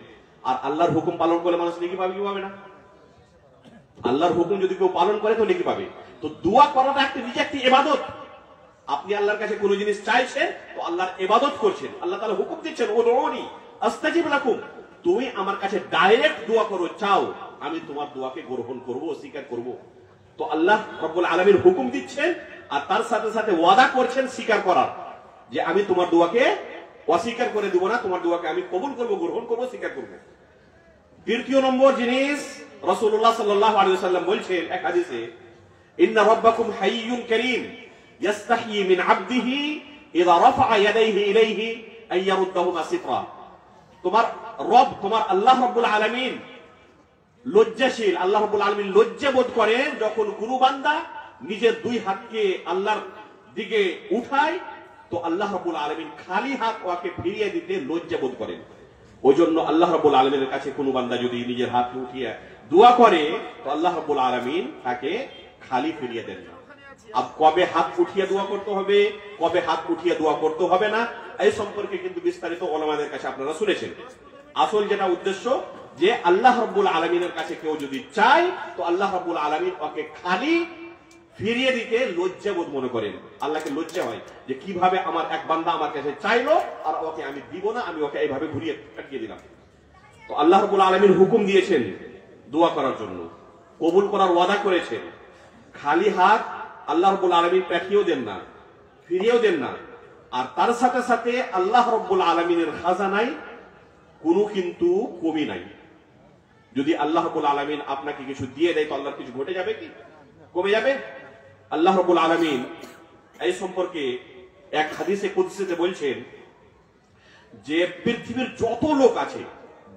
আর আল্লাহর হুকুম পালন করলে মানুষ নেকি পাবে কি পাবে না? আল্লাহর হুকুম যদি কেউ পালন করে তো নেকি পাবে। তো দোয়া করাটা একটা নিজে একটি ইবাদত। আপনি আল্লাহর কাছে কোনো জিনিস চাইছেন তো আল্লাহর ইবাদত করছেন। আল্লাহ তাআলা হুকুম দিচ্ছেন, উদউনি আস্তাজিব লাকুম, তুমি আমার কাছে ডাইরেক্ট দোয়া করো, চাও, আমি তোমার দোয়াকে গ্রহণ করব, স্বীকার করব। তো আল্লাহ রব্বুল আলামিন হুকুম দিচ্ছেন আর তার সাথে সাথে ওয়াদা করছেন স্বীকার করার, যে আমি তোমার দোয়াকে অস্বীকার করে দিব না, তোমার দোয়াকে আমি কবুল করব, গ্রহণ করব, স্বীকার করব। তৃতীয় নম্বর জিনিস রাসূলুল্লাহ সাল্লাল্লাহু আলাইহি ওয়াসাল্লাম বলছেন এক হাদিসে, ইন্না রাব্বাকুম হাইয়ুন কারীম ইয়াস্তাহি মিন আবদিহি ইযা রাফা ইয়াদাইহি ইলাইহি আন ইয়ারুদ্দাহুমা সিফরা। তোমার রব, তোমার আল্লাহ রাব্বুল আলামিন লজ্জাশীল। আল্লাহ রাব্বুল আলামিন লজ্জা বোধ করেন যখন কোনো বান্দা নিজের দুই হাতকে আল্লাহর দিকে উঠায়, তো আল্লাহ রাব্বুল আলামিন খালি হাত ওকে ফিরিয়ে দিতে লজ্জা বোধ করেন। ওই জন্য আল্লাহ রাব্বুল আলামিনের কাছে কোনো বান্দা যদি নিজের হাত উঠিয়ে দোয়া করে, তো আল্লাহ রাব্বুল আলামিন তাকে খালি ফিরিয়ে দেন না। अब কবে হাত উঠিয়ে দোয়া করতে হবে, কবে হাত উঠিয়ে দোয়া করতে হবে না, এই সম্পর্কে কিন্তু বিস্তারিত ওলামাদের কাছে আপনারা শুনেছেন। আসল যেটা উদ্দেশ্য, যে আল্লাহ রাব্বুল আলামিনের কাছে কেউ যদি চায়, তো আল্লাহ রাব্বুল আলামিন ওকে খালি ফিরিয়ে দিতে লজ্জা বোধ মনে করেন। আল্লাহকে লজ্জা হয় যে কিভাবে আমার এক বান্দা আমার কাছে চাইলো আর ওকে আমি দিব না, আমি ওকে এইভাবে ঘুরিয়ে কাটিয়ে দিলাম। তো আল্লাহ রাব্বুল আলামিন হুকুম দিয়েছেন দোয়া করার জন্য, কবুল করার ওয়াদা করেছেন। খালি হাত আল্লাহ রাব্বুল আলামিন পাঠিয়েও দেন না, ফিরিয়েও দেন না। আর তার সাথে সাথে আল্লাহ রাব্বুল আলামিনের খাজানায় কোনো কিন্তু কমি নাই। যদি আল্লাহ রাব্বুল আলামিন আপনাকে কিছু দিয়ে দেয়, তো আল্লাহর কিছু ঘটে যাবে কি, কমে যাবে? আল্লাহ রাব্বুল আলামিন এই সম্পর্কে এক হাদিসে কুদসিতে বলছেন যে পৃথিবীর যত লোক আছে,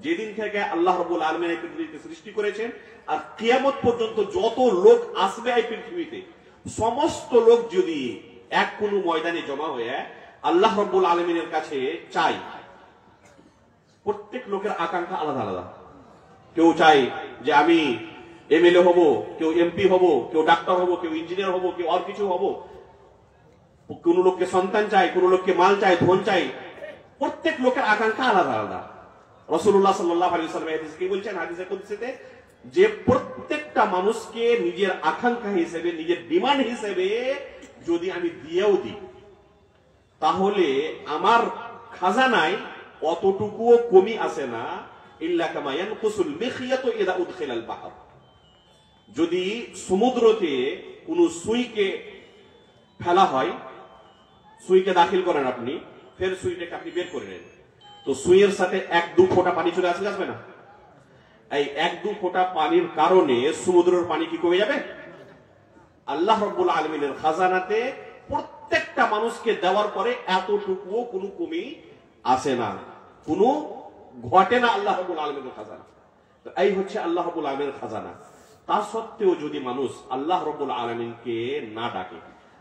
যেদিন থেকে আল্লাহ রাব্বুল আলামিন এই পৃথিবীতে সৃষ্টি করেছেন আর কিয়ামত পর্যন্ত যত লোক আসবে এই পৃথিবীতে, সমস্ত লোক যদি এক কোনো ময়দানে জমা হয়ে আল্লাহ রাব্বুল আলামিনের কাছে চাই, প্রত্যেক লোকের আকাঙ্ক্ষা আলাদা আলাদা। কেউ চাই যে আমি এমএলএ হব, কেউ এমপি হব, কেউ ডাক্তার হব, কেউ ইঞ্জিনিয়ার হব, কেউ আর কিছু হব। কোন লোককে সন্তান চাই, কোন লোককে মাল চাই, ধন চাই। প্রত্যেক লোকের আকাঙ্ক্ষা আলাদা আলাদা। রাসূলুল্লাহ সাল্লাল্লাহু আলাইহি ওয়াসাল্লাম হাদিসে কি বলছেন, হাদিসে কুদসিতে, যে প্রত্যেকটা মানুষকে নিজের আকাঙ্ক্ষা হিসেবে, নিজের ডিমান্ড হিসেবে যদি আমি দিয়েও দিই, তাহলে আমার খাজানায় অতটুকুও কমি আসে না। ইল্লা কামা ইয়ানকুসুল মিখিয়াতু ইযা উদখিলাল বাহর। যদি সমুদ্রতে কোন সুইকে ফেলা হয়, সুইকে দাখিল করেন আপনি, ফের সুইটাকে আপনি বের করে নেন, তো সুইয়ের সাথে এক দু ফোঁটা পানি চলে আসবে না? এই এক দু ফোঁটা পানির কারণে সমুদ্রের পানি কি কমে যাবে? আল্লাহ রাব্বুল আলামিনের খাজানাতে প্রত্যেকটা মানুষকে দেওয়ার পরে এতটুকুও কোনো কমি আসে না, কোনো ঘটে না আল্লাহ রাব্বুল আলামিনের খাজানা। তো এই হচ্ছে আল্লাহ রাব্বুল আলামিনের খাজানা। তা সত্ত্বেও যদি মানুষ আল্লাহ রাব্বুল আলামিনকে না ডাকে,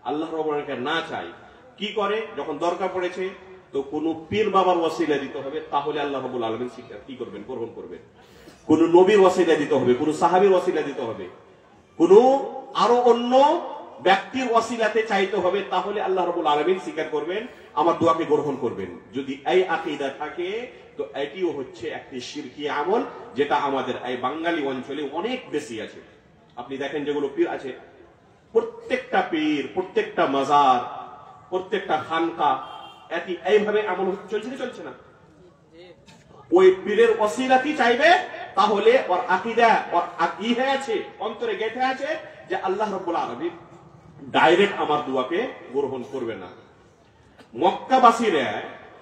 আল্লাহ রাব্বুল আলামিনকে না চায়, কি করে? যখন দরকার পড়েছে তো কোন পীর বাবার ওসিলা দিতে হবে, তাহলে আল্লাহ রাব্বুল আলামিন কি করবেন? গ্রহণ করবেন। কোন নবীর ওসিলা দিতে হবে, কোন সাহাবীর ওসিলা দিতে হবে, কোন আরো অন্য ব্যক্তির ওসিলাতে চাইতে হবে, তাহলে আল্লাহ রাব্বুল আলামিন স্বীকার করবেন, আমার দোয়াকে গ্রহণ করবেন। যদি এই আকীদা থাকে, তো এটিও হচ্ছে একটি শিরকি আমল, যেটা আমাদের এই বাঙালি অঞ্চলে অনেক বেশি আছে। আপনি দেখেন যেগুলো পীর আছে, প্রত্যেকটা পীর, প্রত্যেকটা মাজার, প্রত্যেকটা খানকা একই এইভাবে আমল চলছে না? ওই পীরের ওসিলাতেই চাইবে, তাহলে ওর আকীদা, ওর আকীদা আছে, অন্তরে গেঁথে আছে যে আল্লাহ রাব্বুল আলামিন ডাইরেক্ট আমার দোয়াকে গ্রহণ করবে না। মক্কাবাসীরা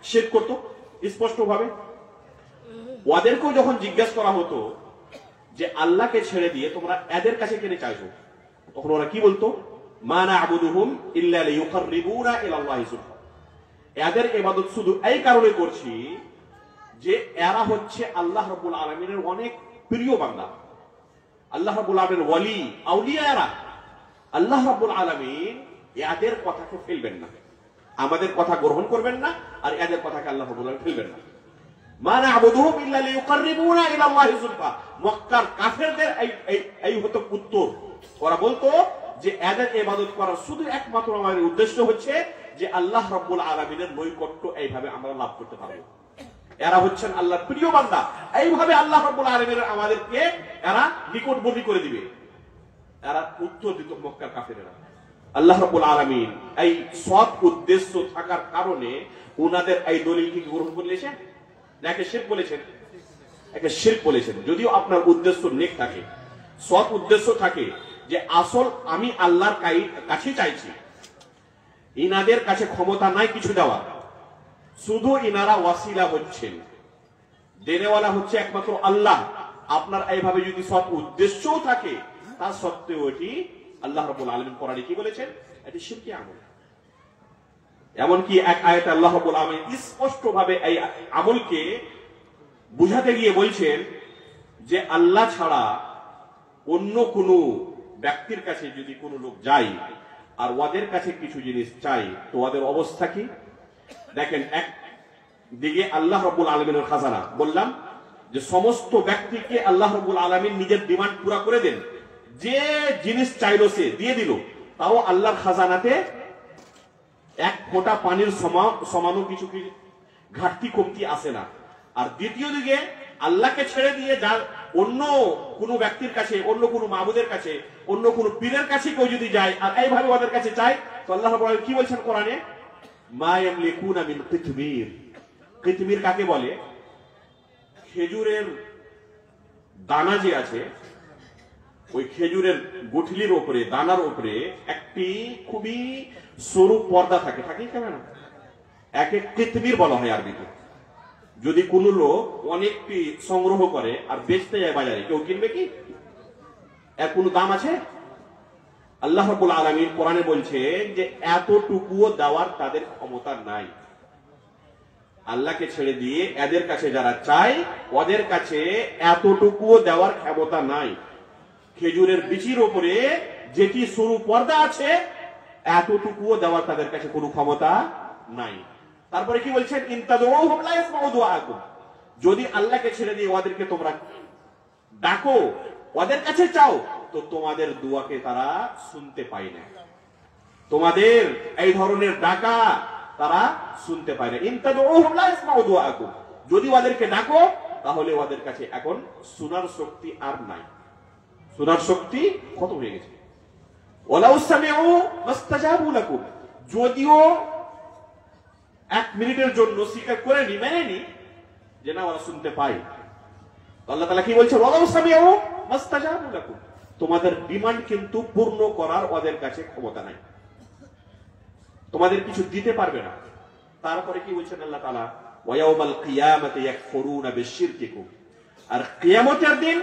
শিরক করত স্পষ্টভাবে। ওদেরকেও যখন জিজ্ঞাসা করা হতো যে আল্লাহকে ছেড়ে দিয়ে তোমরা এদের কাছে কেন চাইছো, তখন ওরা কি বলতো? মা না'বুদুহুম ইল্লা লিয়ুকাররিবুনা ইলাল্লাহি যুলফা। এদের ইবাদত শুধু এই কারণে করছি যে এরা হচ্ছে আল্লাহ রাব্বুল আলামিনের অনেক প্রিয় বান্দা, আল্লাহ রাব্বুল আলামিনের ওয়ালি, আউলিয়া এরা। আল্লাহ রাব্বুল আলামিন এদের কথাকে ফেলবেন না, আমাদের কথা গ্রহণ করবেন না, আর এদের কথাকে আল্লাহ রাব্বুল আলামিন ফেলবেন না। মা না'বুদুহুম ইল্লা লিয়ুকাররিবুনা ইলাল্লাহি যুলফা। মক্কার কাফেরদের এই হতো উত্তর। ওরা বলতো যে এদের ইবাদত করার শুধু একমাত্র আমাদের উদ্দেশ্য হচ্ছে যে আল্লাহ রাব্বুল আলামিনের নৈকট্য এইভাবে আমরা লাভ করতে পারবো। এরা হচ্ছেন আল্লাহর প্রিয় বান্দা, এইভাবে আল্লাহ রাব্বুল আলামিন আমাদেরকে এরা নিকটবর্তী করে দিবে। এরা উত্তর দিত মক্কার কাফেরেরা। আল্লাহ রাব্বুল আলামিন এই সৎ উদ্দেশ্য থাকার কারণে উনাদের এই দলিলকে গ্রহণ করেছেন, নাকি শিরক বলেছেন? একটা শিরক বলেছেন। যদিও আপনার উদ্দেশ্য নেক থাকে, সৎ উদ্দেশ্য থাকে, যে আসল আমি আল্লাহর কাছে চাইছি, ইনাদের কাছে ক্ষমতা নাই কিছু দেওয়া, শুধু ইনারা ওয়াসিলা হচ্ছেন, দেনেওয়ালা হচ্ছে একমাত্র আল্লাহ। আপনার এইভাবে যদি সৎ উদ্দেশ্যও থাকে, তা সত্ত্বেও এটি আল্লাহ রাব্বুল আলামিন কোরআনে কি বলেছেন, এটি শিরকি আমল। এমনকি এক আয়াতে আল্লাহ রাব্বুল আলামিন স্পষ্ট ভাবে এই আমলকে বুঝাতে গিয়ে বলছেন যে আল্লাহ ছাড়া অন্য কোনো ব্যক্তির কাছে যদি কোনো লোক যায় আর ওদের কাছে কিছু জিনিস চাই, তো ওদের অবস্থা কি দেখেন। এক দিকে আল্লাহ রাব্বুল আলামিনের খাজানা, বললাম যে সমস্ত ব্যক্তিকে আল্লাহ রাব্বুল আলামিন নিজের ডিমান্ড পুরা করে দেন, যে জিনিস চাইলো সে দিয়ে দিল, তাও আল্লাহর খাজানাতে এক ফোঁটা পানির সমানও কিছু ঘাটতি কমতি আসে না। আর দ্বিতীয় দিকে আল্লাহকে ছেড়ে দিয়ে যার অন্য কোনো ব্যক্তির কাছে, অন্য কোনো মাবুদের কাছে, অন্য কোনো পীরের কাছে কেউ যদি যায় আর এইভাবে ওদের কাছে চায়, তো আল্লাহ রাব্বুল আলামিন কি বলছেন কোরআনে, মা ইয়ামলিকুনা মিন কিতমির। কিতমির কাকে বলে? খেজুরের দানা যে আছে, ওই খেজুরের গুঠলির উপরে, দানার উপরে একটি খুবই সরু পর্দা থাকে, থাকে কেন না, একে কিতমির বলা হয় আরবিতে। যদি কোন লোক অনেকটি সংগ্রহ করে আর বেচতে যায় বাজারে, কেউ কিনবে কি? এর কোনো দাম আছে? আল্লাহ রাব্বুল আলামিন কোরআনে বলছেন যে এতটুকুও দেওয়ার তাদের ক্ষমতা নাই। আল্লাহকে ছেড়ে দিয়ে এদের কাছে যারা চায়, ওদের কাছে এতটুকুও দেওয়ার ক্ষমতা নাই। খেজুরের বিচির উপরে যেটি সরু পর্দা আছে, এতটুকুও দেওয়ার তাদের কাছে কোনো ক্ষমতা নাই। তারপরে কি বলছেন, ইনতাদউহুম লা ইয়াসমাউ দুআআকুম। যদি আল্লাহকে ছেড়ে দিয়ে ওদেরকে তোমরা ডাকো, ওদের কাছে চাও, তো তোমাদের দোয়াকে তারা শুনতে পায় না। তোমাদের এই ধরনের ডাকা তারা শুনতে পায় না। ইনতাদউহুম লা ইয়াসমাউ দুআআকুম। যদি ওদেরকে ডাকো, তাহলে ওদের কাছে এখন শোনার শক্তি আর নাই, শোনার শক্তি খতম হয়ে গেছে। ওয়ালাউ সামিউ মাস্তাজাবু লাকুম। যদিও এক মিনিটের জন্য স্বীকার করে নি, মেনে নি যে না ওরা শুনতে পায়, আল্লাহ তাআলা কি বলছে, ওয়ালাউ সামিউ মাস্তাজাবু লাকুম। তোমাদের ডিমান্ড কিন্তু পূর্ণ করার ওদের কাছে ক্ষমতা নাই, তোমাদের কিছু দিতে পারবে না। তারপরে কি বলছেন আল্লাহ তাআলা, ওয়া ইয়াউমাল কিয়ামাতি ইয়াকফুরুনা বিশিরকিকুম। আর কিয়ামতের দিন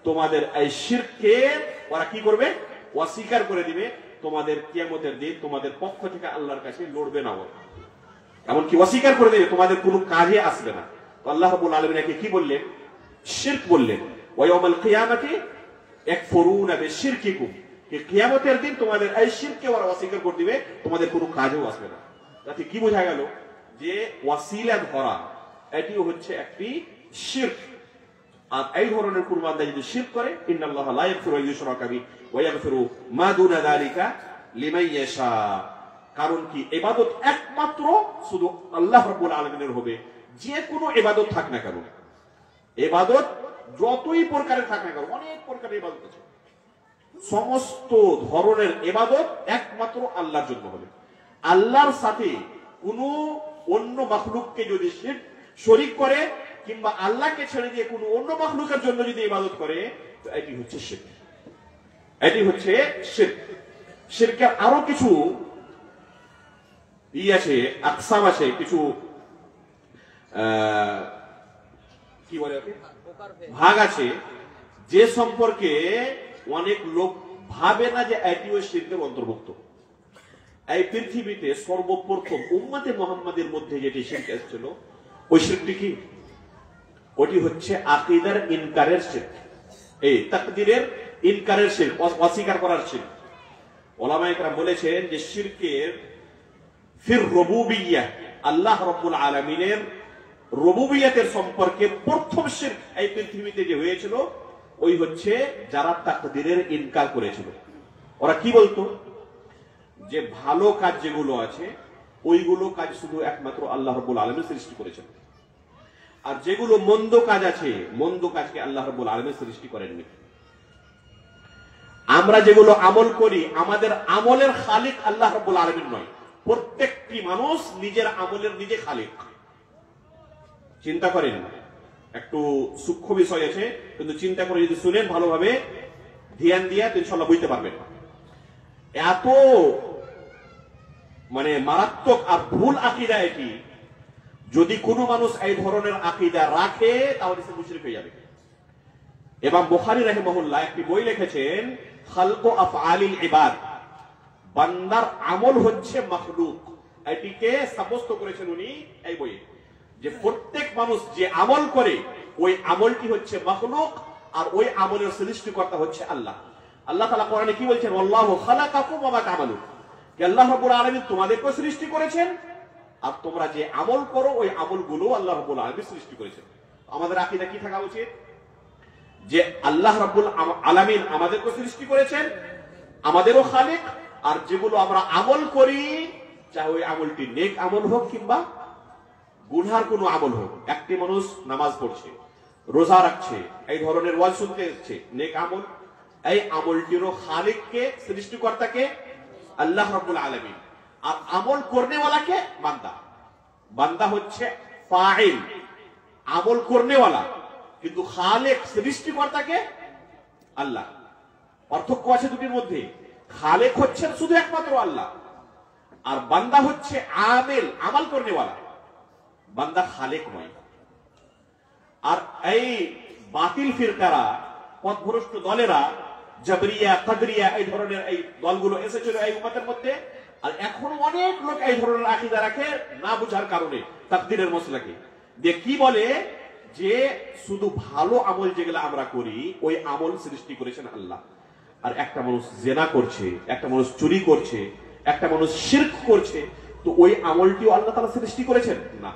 তোমাদের এই শিরককে ওরা কি করবে, অস্বীকার করে দিবে। তোমাদের কিয়ামতের দিন তোমাদের পক্ষ থেকে আল্লাহর কাছে লড়বে না, এমনকি অস্বীকার করে দেবে, তোমাদের কোনো কাজে আসবে না। তো আল্লাহ রাব্বুল আলামিন কি বললেন, শিরক বললেন। ওয়া ইয়াউমাল কিয়ামাতি ইয়াকফুরুনা বিশিরকিকুম। কিয়ামতের দিন তোমাদের এই শিরককে ওরা অস্বীকার করে দিবে, তোমাদের কোনো কাজেও আসবে না। তাতে কি বোঝা গেল, যে ওয়াসিলা ধরা এটিও হচ্ছে একটি শিরক। আর এই ধরনের কোন বান্দা যদি শিরক করে, ইন্নাল্লাহা লা ইয়াগফিরু আন ইউশরাকা বিহি ওয়া ইয়াগফিরু মা দুনা যালিকা লিমান ইয়াশা। কারণ কি, ইবাদত একমাত্র শুধু আল্লাহ রাব্বুল আলামিনের হবে। যে কোনো ইবাদত থাক না কেন, ইবাদত যতই প্রকারের থাক না কেন, অনেক প্রকারের ইবাদত আছে, সমস্ত ধরনের ইবাদত একমাত্র আল্লাহর জন্য হবে। আল্লাহর সাথে কোনো অন্য মাখলুককে যদি শরীক করে, কিংবা আল্লাহকে ছেড়ে দিয়ে কোনো অন্য মাখলুকের জন্য যদি ইবাদত করে, তো এটি হচ্ছে শিরক, এটি হচ্ছে শিরক। শিরকের আরো কিছু আছে, আকসাম আছে, কিছু কি বলে ভাগ আছে, যে সম্পর্কে অনেক লোক ভাবে না যে এটিও শিরকের অন্তর্ভুক্ত। এই পৃথিবীতে সর্বপ্রথম উম্মতে মুহাম্মাদের মধ্যে যেটি শিরক এসেছিল, ওই শিরকটি কি, ওটি হচ্ছে আকীদার ইনকারের শিরক, এই তাকদীরের ইনকারের শিরক, অস্বীকার করার শিরক। উলামায়ে কেরাম বলেছেন যে শিরকের ফির রুবুবিয়্যাহ, আল্লাহ রাব্বুল আলামিনের রুবুবিয়্যাতের সম্পর্কে প্রথম শিরক এই পৃথিবীতে যে হয়েছিল, ওই হচ্ছে যারা তাকদীরের ইনকার করেছিল। ওরা কি বলতো, যে ভালো কাজ যেগুলো আছে, ওইগুলো কাজ শুধু একমাত্র আল্লাহ রাব্বুল আলামিন সৃষ্টি করেছেন, আর যেগুলো মন্দ কাজ আছে, মন্দ কাজকে আল্লাহ রাব্বুল আলামিন সৃষ্টি করেননি। আমরা যেগুলো আমল করি, আমাদের আমলের খালিক আল্লাহ রাব্বুল আলামিন নয়। প্রত্যেকটি মানুষ নিজের আমলের নিজে খালিক। চিন্তা করেন, একটু সূক্ষ্ম বিষয় আছে, কিন্তু চিন্তা করে যদি শুনেন ভালোভাবে ধ্যান দিয়ে ইনশাআল্লাহ বুঝতে পারবেন। এত মানে মারাত্মক আর ভুল আকীদা এটি, যদি কোনো মানুষ এই ধরনের আকীদা রাখে তাহলে সে মুশরিক হয়ে যাবে। ইমাম বুখারী রাহিমাহুল্লাহ একটি বই লিখেছেন, খালকু আফআলিল ইবাদ, বান্দার আমল হচ্ছে মাখলুক। এটিকে সাব্যস্ত করেছেন উনি এই বইয়ে, যে প্রত্যেক মানুষ যে আমল করে ওই আমলটি হচ্ছে মাখলুক, আর ওই আমলের সৃষ্টিকর্তা হচ্ছে আল্লাহ। আল্লাহ তাআলা কোরআনে কি বলছেন, আল্লাহু খালাকাকুম ওয়া মা তা'মালুন, যে আল্লাহ রাব্বুল আলামিন তোমাদেরকে সৃষ্টি করেছেন, আর তোমরা যে আমল করো ওই আমলগুলো আল্লাহ রাব্বুল আলামিন সৃষ্টি করেছেন। আমাদের আকীদা কি থাকা উচিত, যে আল্লাহ রাব্বুল আলামিন আমাদেরকে সৃষ্টি করেছেন, আমাদেরও খালিক, আর যেগুলো আমরা আমল করি চাহে ওই আমলটি নেক আমল হোক কিংবা গুনহার কোনো আমল হোক। একটি মানুষ নামাজ পড়ছে, রোজা রাখছে, এই ধরনের ওয়াজ শুনতে এসেছে, নেক আমল, এই আমলটিরও খালিককে সৃষ্টিকর্তাকে আল্লাহ রাব্বুল আলামিন, আর আমল করনেওয়ালাকে বান্দা। বান্দা হচ্ছে ফাইল, আমল করনেওয়ালা, কিন্তু খালেক সৃষ্টিকর্তাকে আল্লাহ। পার্থক্য আছে দুটির মধ্যে। খালেক হচ্ছেন শুধু একমাত্র আল্লাহ, আর বান্দা হচ্ছে আমেল, আমাল করনেওয়ালা। বান্দা খালেক নয়। আর এই বাতিল ফিরকারা, পথভ্রষ্ট দলেরা, জাবরিয়া, কাদরিয়া, এই ধরনের এই দলগুলো এসেছিল এই উম্মতের মধ্যে, আর এখন অনেক লোক এই ধরনের আকীদা রাখে না বুঝার কারণে, তাকদীরের মসলাকে দিয়ে কি বলে, যে শুধু ভালো আমল যেগুলো আমরা করি ওই আমল সৃষ্টি করেছেন আল্লাহ। আর একটা মানুষ জেনা করছে, একটা মানুষ চুরি করছে, একটা মানুষ শিরক করছে, তো ওই আমলটিও আল্লাহ তাআলা সৃষ্টি করেছেন না।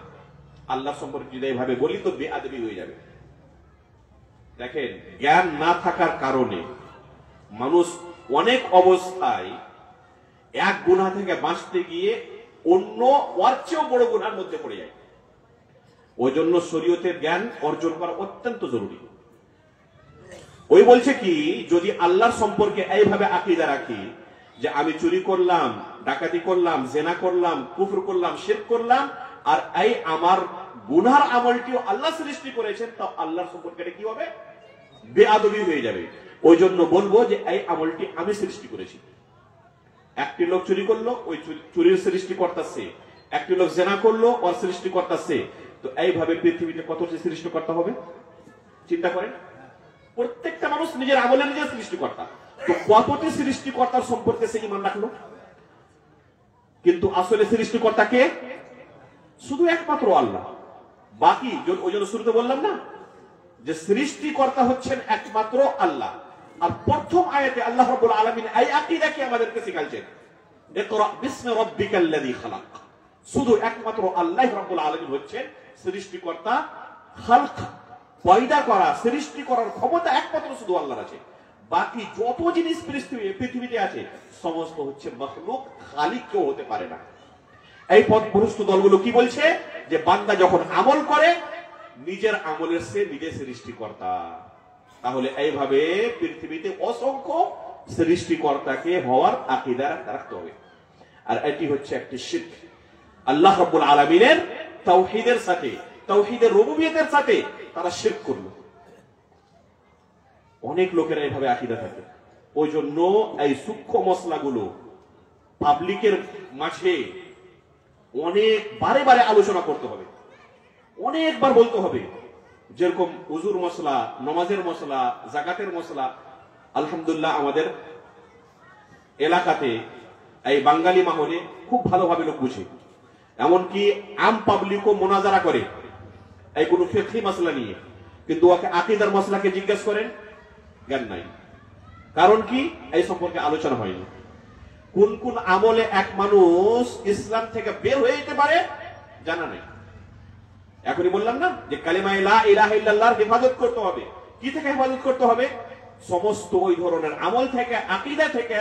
আল্লাহ সম্পর্কে যদি এইভাবে বলি তো বেআদবি হয়ে যাবে। দেখেন, জ্ঞান না থাকার কারণে মানুষ অনেক অবস্থায় এক গুনাহ থেকে বাঁচতে গিয়ে অন্য ওর চেয়েও বড় গুনার মধ্যে পড়ে যায়। ওই জন্য শরীয়তের জ্ঞান অর্জন করা অত্যন্ত জরুরি। ওই বলছে কি, যদি আল্লাহর সম্পর্কে এইভাবে আকীদা রাখি যে আমি চুরি করলাম, ডাকাতি করলাম, জেনা করলাম, কুফর করলাম, শিরক করলাম, আর এই আমার গুনার আমলটিও আল্লাহ সৃষ্টি করেছেন, তো আল্লাহর সম্পর্কে কি হবে? বেআদবি হয়ে যাবে। ওই জন্য বলবো যে এই আমলটি আমি সৃষ্টি করেছি। একটি লোক চুরি করলো, ওই চুরির সৃষ্টিকর্তা সে। একটি লোক জেনা করলো, ওর সৃষ্টিকর্তা সে। তো এইভাবে পৃথিবীতে কতটি সৃষ্টিকর্তা হবে চিন্তা করেন। প্রত্যেকটা মানুষ নিজের আমলের নিজের সৃষ্টিকর্তা, তো কতটি সৃষ্টিকর্তার সম্পর্কে সে ঈমান রাখলো? কিন্তু আসলে সৃষ্টিকর্তা কে? শুধু একমাত্র আল্লাহ। বাকি ওই জন্য শুরুতে বললাম না যে সৃষ্টিকর্তা হচ্ছেন একমাত্র আল্লাহ। আর প্রথম আয়াতে আল্লাহ রাব্বুল আলামিন এই আকীদাকে আমাদেরকে শিখাচ্ছেন, ইকরা বিসমি রাব্বিকাল্লাযী খালাক। শুধু একমাত্র আল্লাহ রাব্বুল আলামিন হচ্ছেন সৃষ্টিকর্তা। খালক, পয়দা করা, সৃষ্টি করার ক্ষমতা একমাত্র শুধু আল্লাহর আছে। বাকি যত জিনিস পৃথিবীতে আছে সমস্ত হচ্ছে মাখলুক, খালিক কেউ হতে পারে না। এই পথভ্রষ্ট দলগুলো কি বলছে, যে বান্দা যখন আমল করে নিজের আমলের সে নিজে সৃষ্টিকর্তা। তাহলে এইভাবে পৃথিবীতে অসংখ্য সৃষ্টিকর্তাকে হওয়ার আকীদা রাখতে হবে। আর এটি হচ্ছে একটি শিরক। আল্লাহ রাব্বুল আলামিনের তাওহীদের সাথে, তাওহীদের রুবুবিয়তের সাথে তারা শিরক করলো। অনেক লোকেরা এইভাবে আকীদা থাকে। ওই জন্য এই সূক্ষ্ম মসলাগুলো পাবলিকের মাঝে অনেক বারে বারে আলোচনা করতে হবে, অনেকবার বলতে হবে। যেরকম উজুর মসলা, নামাজের মসলা, যাকাতের মসলা। আলহামদুলিল্লাহ আমাদের এলাকাতে এই বাঙালি মাহলে খুব ভালোভাবে লোক বুঝে, এমনকি আম পাবলিকও মোনাজারা করে এই কোন ফিকহি মাসলা নিয়ে, কিন্তু ওকে আকীদার মাসলাকে জিজ্ঞেস করেন, জ্ঞান নাই। কারণ কি? এই সম্পর্কে আলোচনা হয়নি। কোন কোন আমলে এক মানুষ ইসলাম থেকে বের হয়ে যেতে পারে জানা নেই। এখনই বললাম না যে কালিমা লা ইলাহা ইল্লাল্লাহর হেফাজত করতে হবে। কি থেকে হেফাজত করতে হবে? সমস্ত ওই ধরনের আমল থেকে, আকীদা থেকে।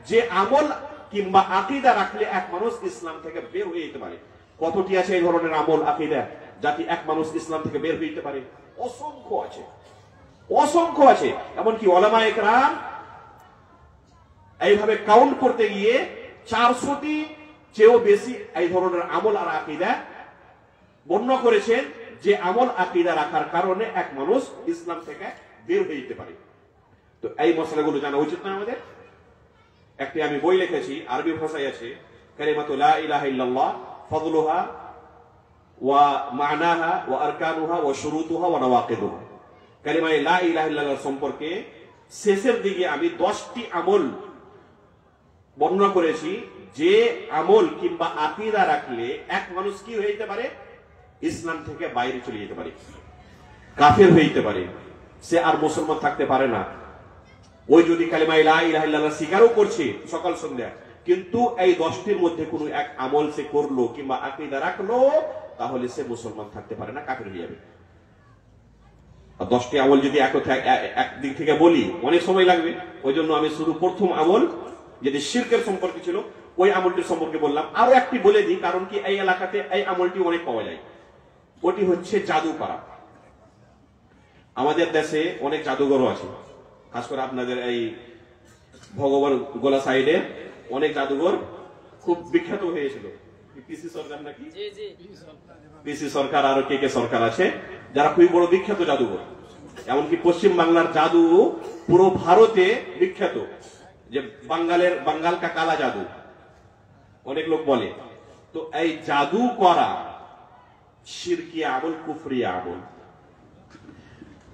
যে আমল কিংবা আকীদা রাখলে এক মানুষ ইসলাম থেকে বের হয়ে যেতে পারে। কতটি আছে এই ধরনের আমল, আকীদা যাতে এক মানুষ ইসলাম থেকে বের হয়ে যেতে পারে? অসংখ্য আছে, অসংখ্য আছে। এমনকি উলামায়ে কেরাম এইভাবে কাউন্ট করতে গিয়ে 400টি চেয়েও বেশি এই ধরনের আমল আর আকীদা বর্ণনা করেছেন, যে আমল আকীদা রাখার কারণে এক মানুষ ইসলাম থেকে বের হয়ে যেতে পারে। তো এই মশলাগুলো জানা উচিত না আমাদের। একটি আমি বই লিখেছি, আরবি ভাষায় আছে, কালিমাতু লা ইলাহা ইল্লাল্লাহ ফাদলুহা ওয়া মা'নাহা ওয়া আরকানুহা ওয়া শুরুতুহা ওয়া নওয়াকিদুহা। কালিমা লা ইলাহা ইল্লাল্লাহ সম্পর্কে শেষের দিকে আমি 10টি আমল বর্ণনা করেছি, যে আমল কিংবা আকীদা রাখলে এক মানুষ কি হয়ে যেতে পারে, ইসলাম থেকে বাইরে চলে যেতে পারে, কাফের হয়ে যেতে পারে, সে আর মুসলমান থাকতে পারে না। ওই যদি কালিমা লা ইলাহা ইল্লাল্লাহ স্বীকারও করছে সকাল সন্ধ্যা, কিন্তু এই 10টির মধ্যে কোনো এক আমল সে করলো কিংবা আকীদা রাখলো, তাহলে সে মুসলমান থাকতে পারে না, কাফের হয়ে যাবে। আর 10টি আমল যদি একদিক থেকে বলি অনেক সময় লাগবে, ওই জন্য আমি শুধু প্রথম আমল যেটি শিরকের সম্পর্কে ছিল ওই আমলটির সম্পর্কে বললাম। আরো একটি বলে দিই, কারণ কি এই এলাকাতে এই আমলটি অনেক পাওয়া যায়। ওটি হচ্ছে জাদু করা। আমাদের দেশে অনেক জাদুঘরও আছে, খাস করে আপনাদের এই ভগবান গোলা সাইডে অনেক জাদুঘর খুব বিখ্যাত হয়েছিল। পিসি সরকার নাকি, পিসি সরকার আরো কে কে সরকার আছে যারা খুবই বড় বিখ্যাত জাদুঘর। এমনকি পশ্চিম বাংলার জাদু পুরো ভারতে বিখ্যাত, যে বাঙ্গাল কা কালা জাদু অনেক লোক বলে। তো এই জাদু করা শিরকি আমল, কুফরি আমল।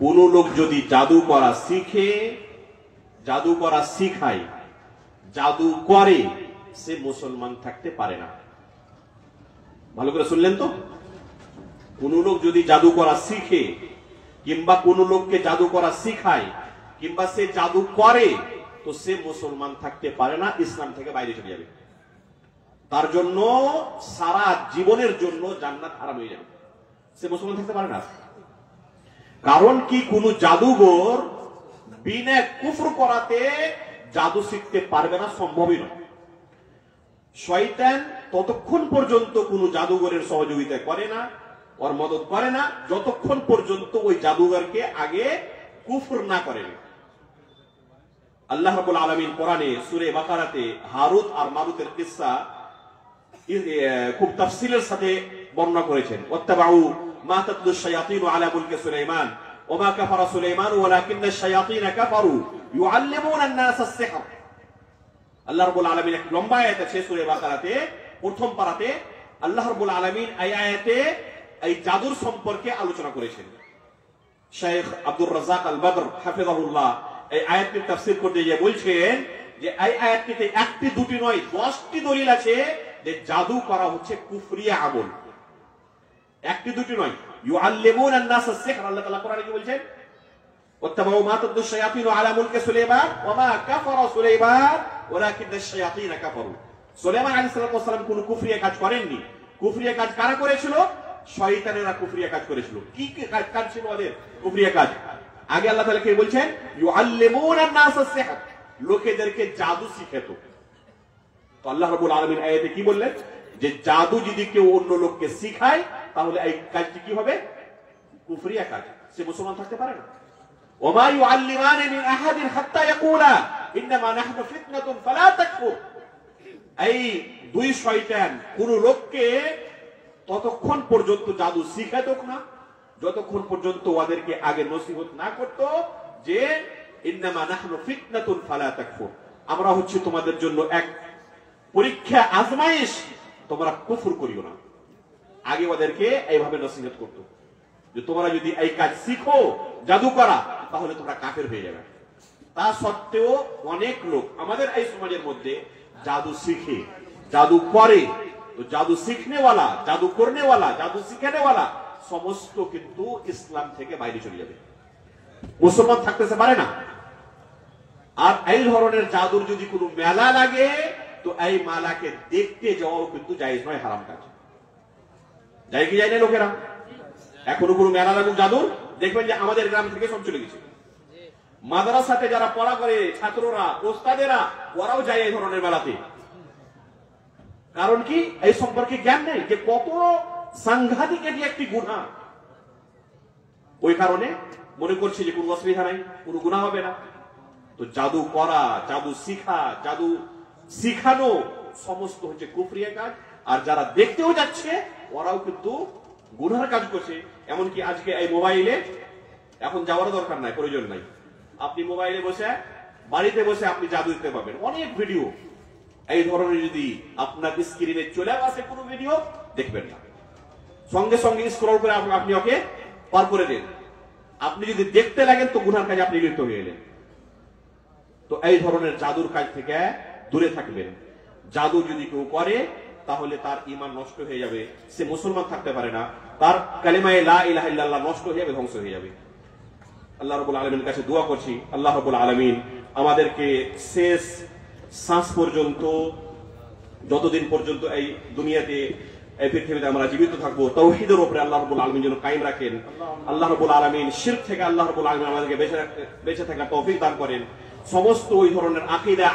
কোন লোক যদি জাদু করা শিখে, জাদু করা শিখায়, জাদু করে, সে মুসলমান থাকতে পারে না। ভালো করে শুনলেন তো? কোন লোক যদি জাদু করা শিখে কিংবা কোন লোককে জাদু করা শিখায় কিংবা সে জাদু করে, তো সে মুসলমান থাকতে পারে না, ইসলাম থেকে বাইরে চলে যাবে। তার জন্য সারা জীবনের জন্য জান্নাত হারাম হয়ে যাবে, সে মুসলমান থাকতে পারে না। কারণ কি, কোন জাদুঘর বিনা কুফর করাতে জাদু শিখতে পারবে না, সম্ভবই নয়। শয়তান ততক্ষণ পর্যন্ত কোন জাদুঘরের সহযোগিতা করে না, ওর মদত করে না, যতক্ষণ পর্যন্ত ওই জাদুঘরকে আগে কুফর না করেন। আল্লাহ রাব্বুল আলামিন কোরআনে সূরা বাকারাতে হারুত আর মারুতের কিসসা খুব তাফসীলের সাথে বর্ণনা করেছেন। ওয়াত্তাবাউ মা তাতলু শায়াতিন আলা মুলকি সুলাইমান ওয়া মা কাফারা সুলাইমান ওয়ালাকিন্না শায়াতিন কাফারু ইউআল্লিমুনা আন-নাস আস-সিহর। আল্লাহ রাব্বুল আলামিন এক লম্বা আয়াত আছে সূরা বাকারাতে, প্রথম পারাতে আল্লাহ রাব্বুল আলামিন এই আয়াতে এই জাদুর সম্পর্কে আলোচনা করেছেন। শেখ আব্দুর রাজ্জাক আল বদর হাফিজাহুল্লাহ এই আয়াতটির তাফসীর করতে গিয়ে বলছেন যে এই আয়াতটিতে একটি দুটি নয় 10টি দলিল আছে যে জাদু করা হচ্ছে কুফরি আমল। একটি দুটি নয়, ইউআল্লিমুনা আন-নাস আস-সিহর। আল্লাহ তাআলা কোরআনে কি বলছেন? ওয়াত্তাবাউ মা তাতলু শায়াতিন আলা মুলকি সুলাইমান ওয়া মা কাফারা সুলাইমান ওয়ালাকিন্না আশ-শায়াতিন কাফারু। সুলাইমান আলাইহিস সালাম কোন কুফরিয়া কাজ করেননি। কুফরিয়া কাজ কারা করেছিল? শয়তানেরা কুফরিয়া কাজ করেছিল। কি কাজ ছিল ওদের কুফরিয়া কাজ? আগে আল্লাহ তাআলা কি বলছেন? ইউআল্লিমুনা আন-নাস আস-সিহর, লোকেদেরকে জাদু শিখাতো। তো আল্লাহ রাব্বুল আলামিন আয়াতে কি বললেন? যে জাদু যদি কেউ অন্য লোককে শিখায়, তাহলে এই কাজটি কি হবে? কুফরিয়া কাজ, সে মুসলমান থাকতে পারে না। ওমা ইউআল্লিমানি মিন আহাদিন হাত্তা ইয়াকুলা ইন্নামা নাহনু ফিতনাতুন ফালা তাকফুর। এই দুই শয়তান কোন লোককে ততক্ষণ পর্যন্ত জাদু শিখাতো না যতক্ষণ পর্যন্ত ওদেরকে আগে নসিহত না করতো যে ইন্নামা নাহনু ফিতনাতুন ফালা তাকফুর, আমরা হচ্ছে তোমাদের জন্য এক পরীক্ষা, আজমাইশ, তোমরা কুফর করিও না। আগে ওদেরকে এইভাবে নসিহত করতো যে তোমরা যদি এই কাজ শিখো জাদু করা, তাহলে তোমরা কাফের হয়ে যাবে। তা সত্ত্বেও অনেক লোক আমাদের এই সমাজের মধ্যে জাদু শিখে, জাদু করে। তো জাদু শিখনেওয়ালা, জাদু করনেওয়ালা, জাদু শিখানেওয়ালা সমস্ত কিন্তু ইসলাম থেকে বাইরে চলে যাবে, মুসলমান থাকতে পারে না। আর এই ধরনের জাদুর যদি কোনো মেলা লাগে, তো এই মেলাকে দেখতে যাওয়াও কিন্তু জায়েজ নয়, হারাম কাজ। যায় কি যায় না লোকেরা? এখনো কোনো মেলা লাগুক জাদুর, দেখবেন যে আমাদের গ্রাম থেকে সব চলে গেছে। মাদ্রাসাতে যারা পড়া করে ছাত্ররা, ওস্তাদেরা, ওরাও যায় এই ধরনের মেলাতে। কারণ কি? এই সম্পর্কে জ্ঞান নেই যে কত সাংঘাতিক এটি একটি গুনাহ। ওই কারণে মনে করছে যে কোনো অসুবিধা নাই, কোনো গুনাহ হবে না। তো জাদু করা, জাদু শিখা, জাদু শিখানো সমস্ত হচ্ছে কুফরিয়া কাজ। আর যারা দেখতেও যাচ্ছে ওরাও কিন্তু গুনার কাজ করছে। এমনকি আজকে এই মোবাইলে এখন যাওয়ার দরকার নাই, প্রয়োজন নাই। আপনি মোবাইলে বসে, বাড়িতে বসে আপনি জাদু দিতে পারবেন। অনেক ভিডিও এই ধরনের যদি আপনার স্ক্রিনে চলে আসে, কোনো ভিডিও দেখবেন না, সঙ্গে সঙ্গে স্ক্রল করে আপনি ওকে পার করে দেন। আপনি যদি দেখতে লাগেন তো গুনার কাজে আপনি লিপ্ত হয়ে গেলেন। তো এই ধরনের জাদুর কাজ থেকে দূরে থাকবেন। জাদু যদি কেউ করে তাহলে তার ঈমান নষ্ট হয়ে যাবে, সে মুসলমান থাকতে পারে না, তার কালিমায়ে লা ইলাহা ইল্লাল্লাহ নষ্ট হয়ে যাবে, ধ্বংস হয়ে যাবে। আল্লাহ রাব্বুল আলামিনের কাছে দোয়া করছি, আল্লাহ রাব্বুল আলামিন আমাদেরকে শেষ শ্বাস পর্যন্ত, যতদিন পর্যন্ত এই দুনিয়াতে এই পৃথিবীতে আমরা জীবিত থাকবো, তাওহীদের উপরে আল্লাহ রাব্বুল আলামিন যেন কায়েম রাখেন। আল্লাহ রাব্বুল আলামিন শিরক থেকে আল্লাহ রাব্বুল আলামিন আমাদেরকে বেঁচে থাকার তৌফিক দান করেন। সমস্ত ওই ধরনের আকীদা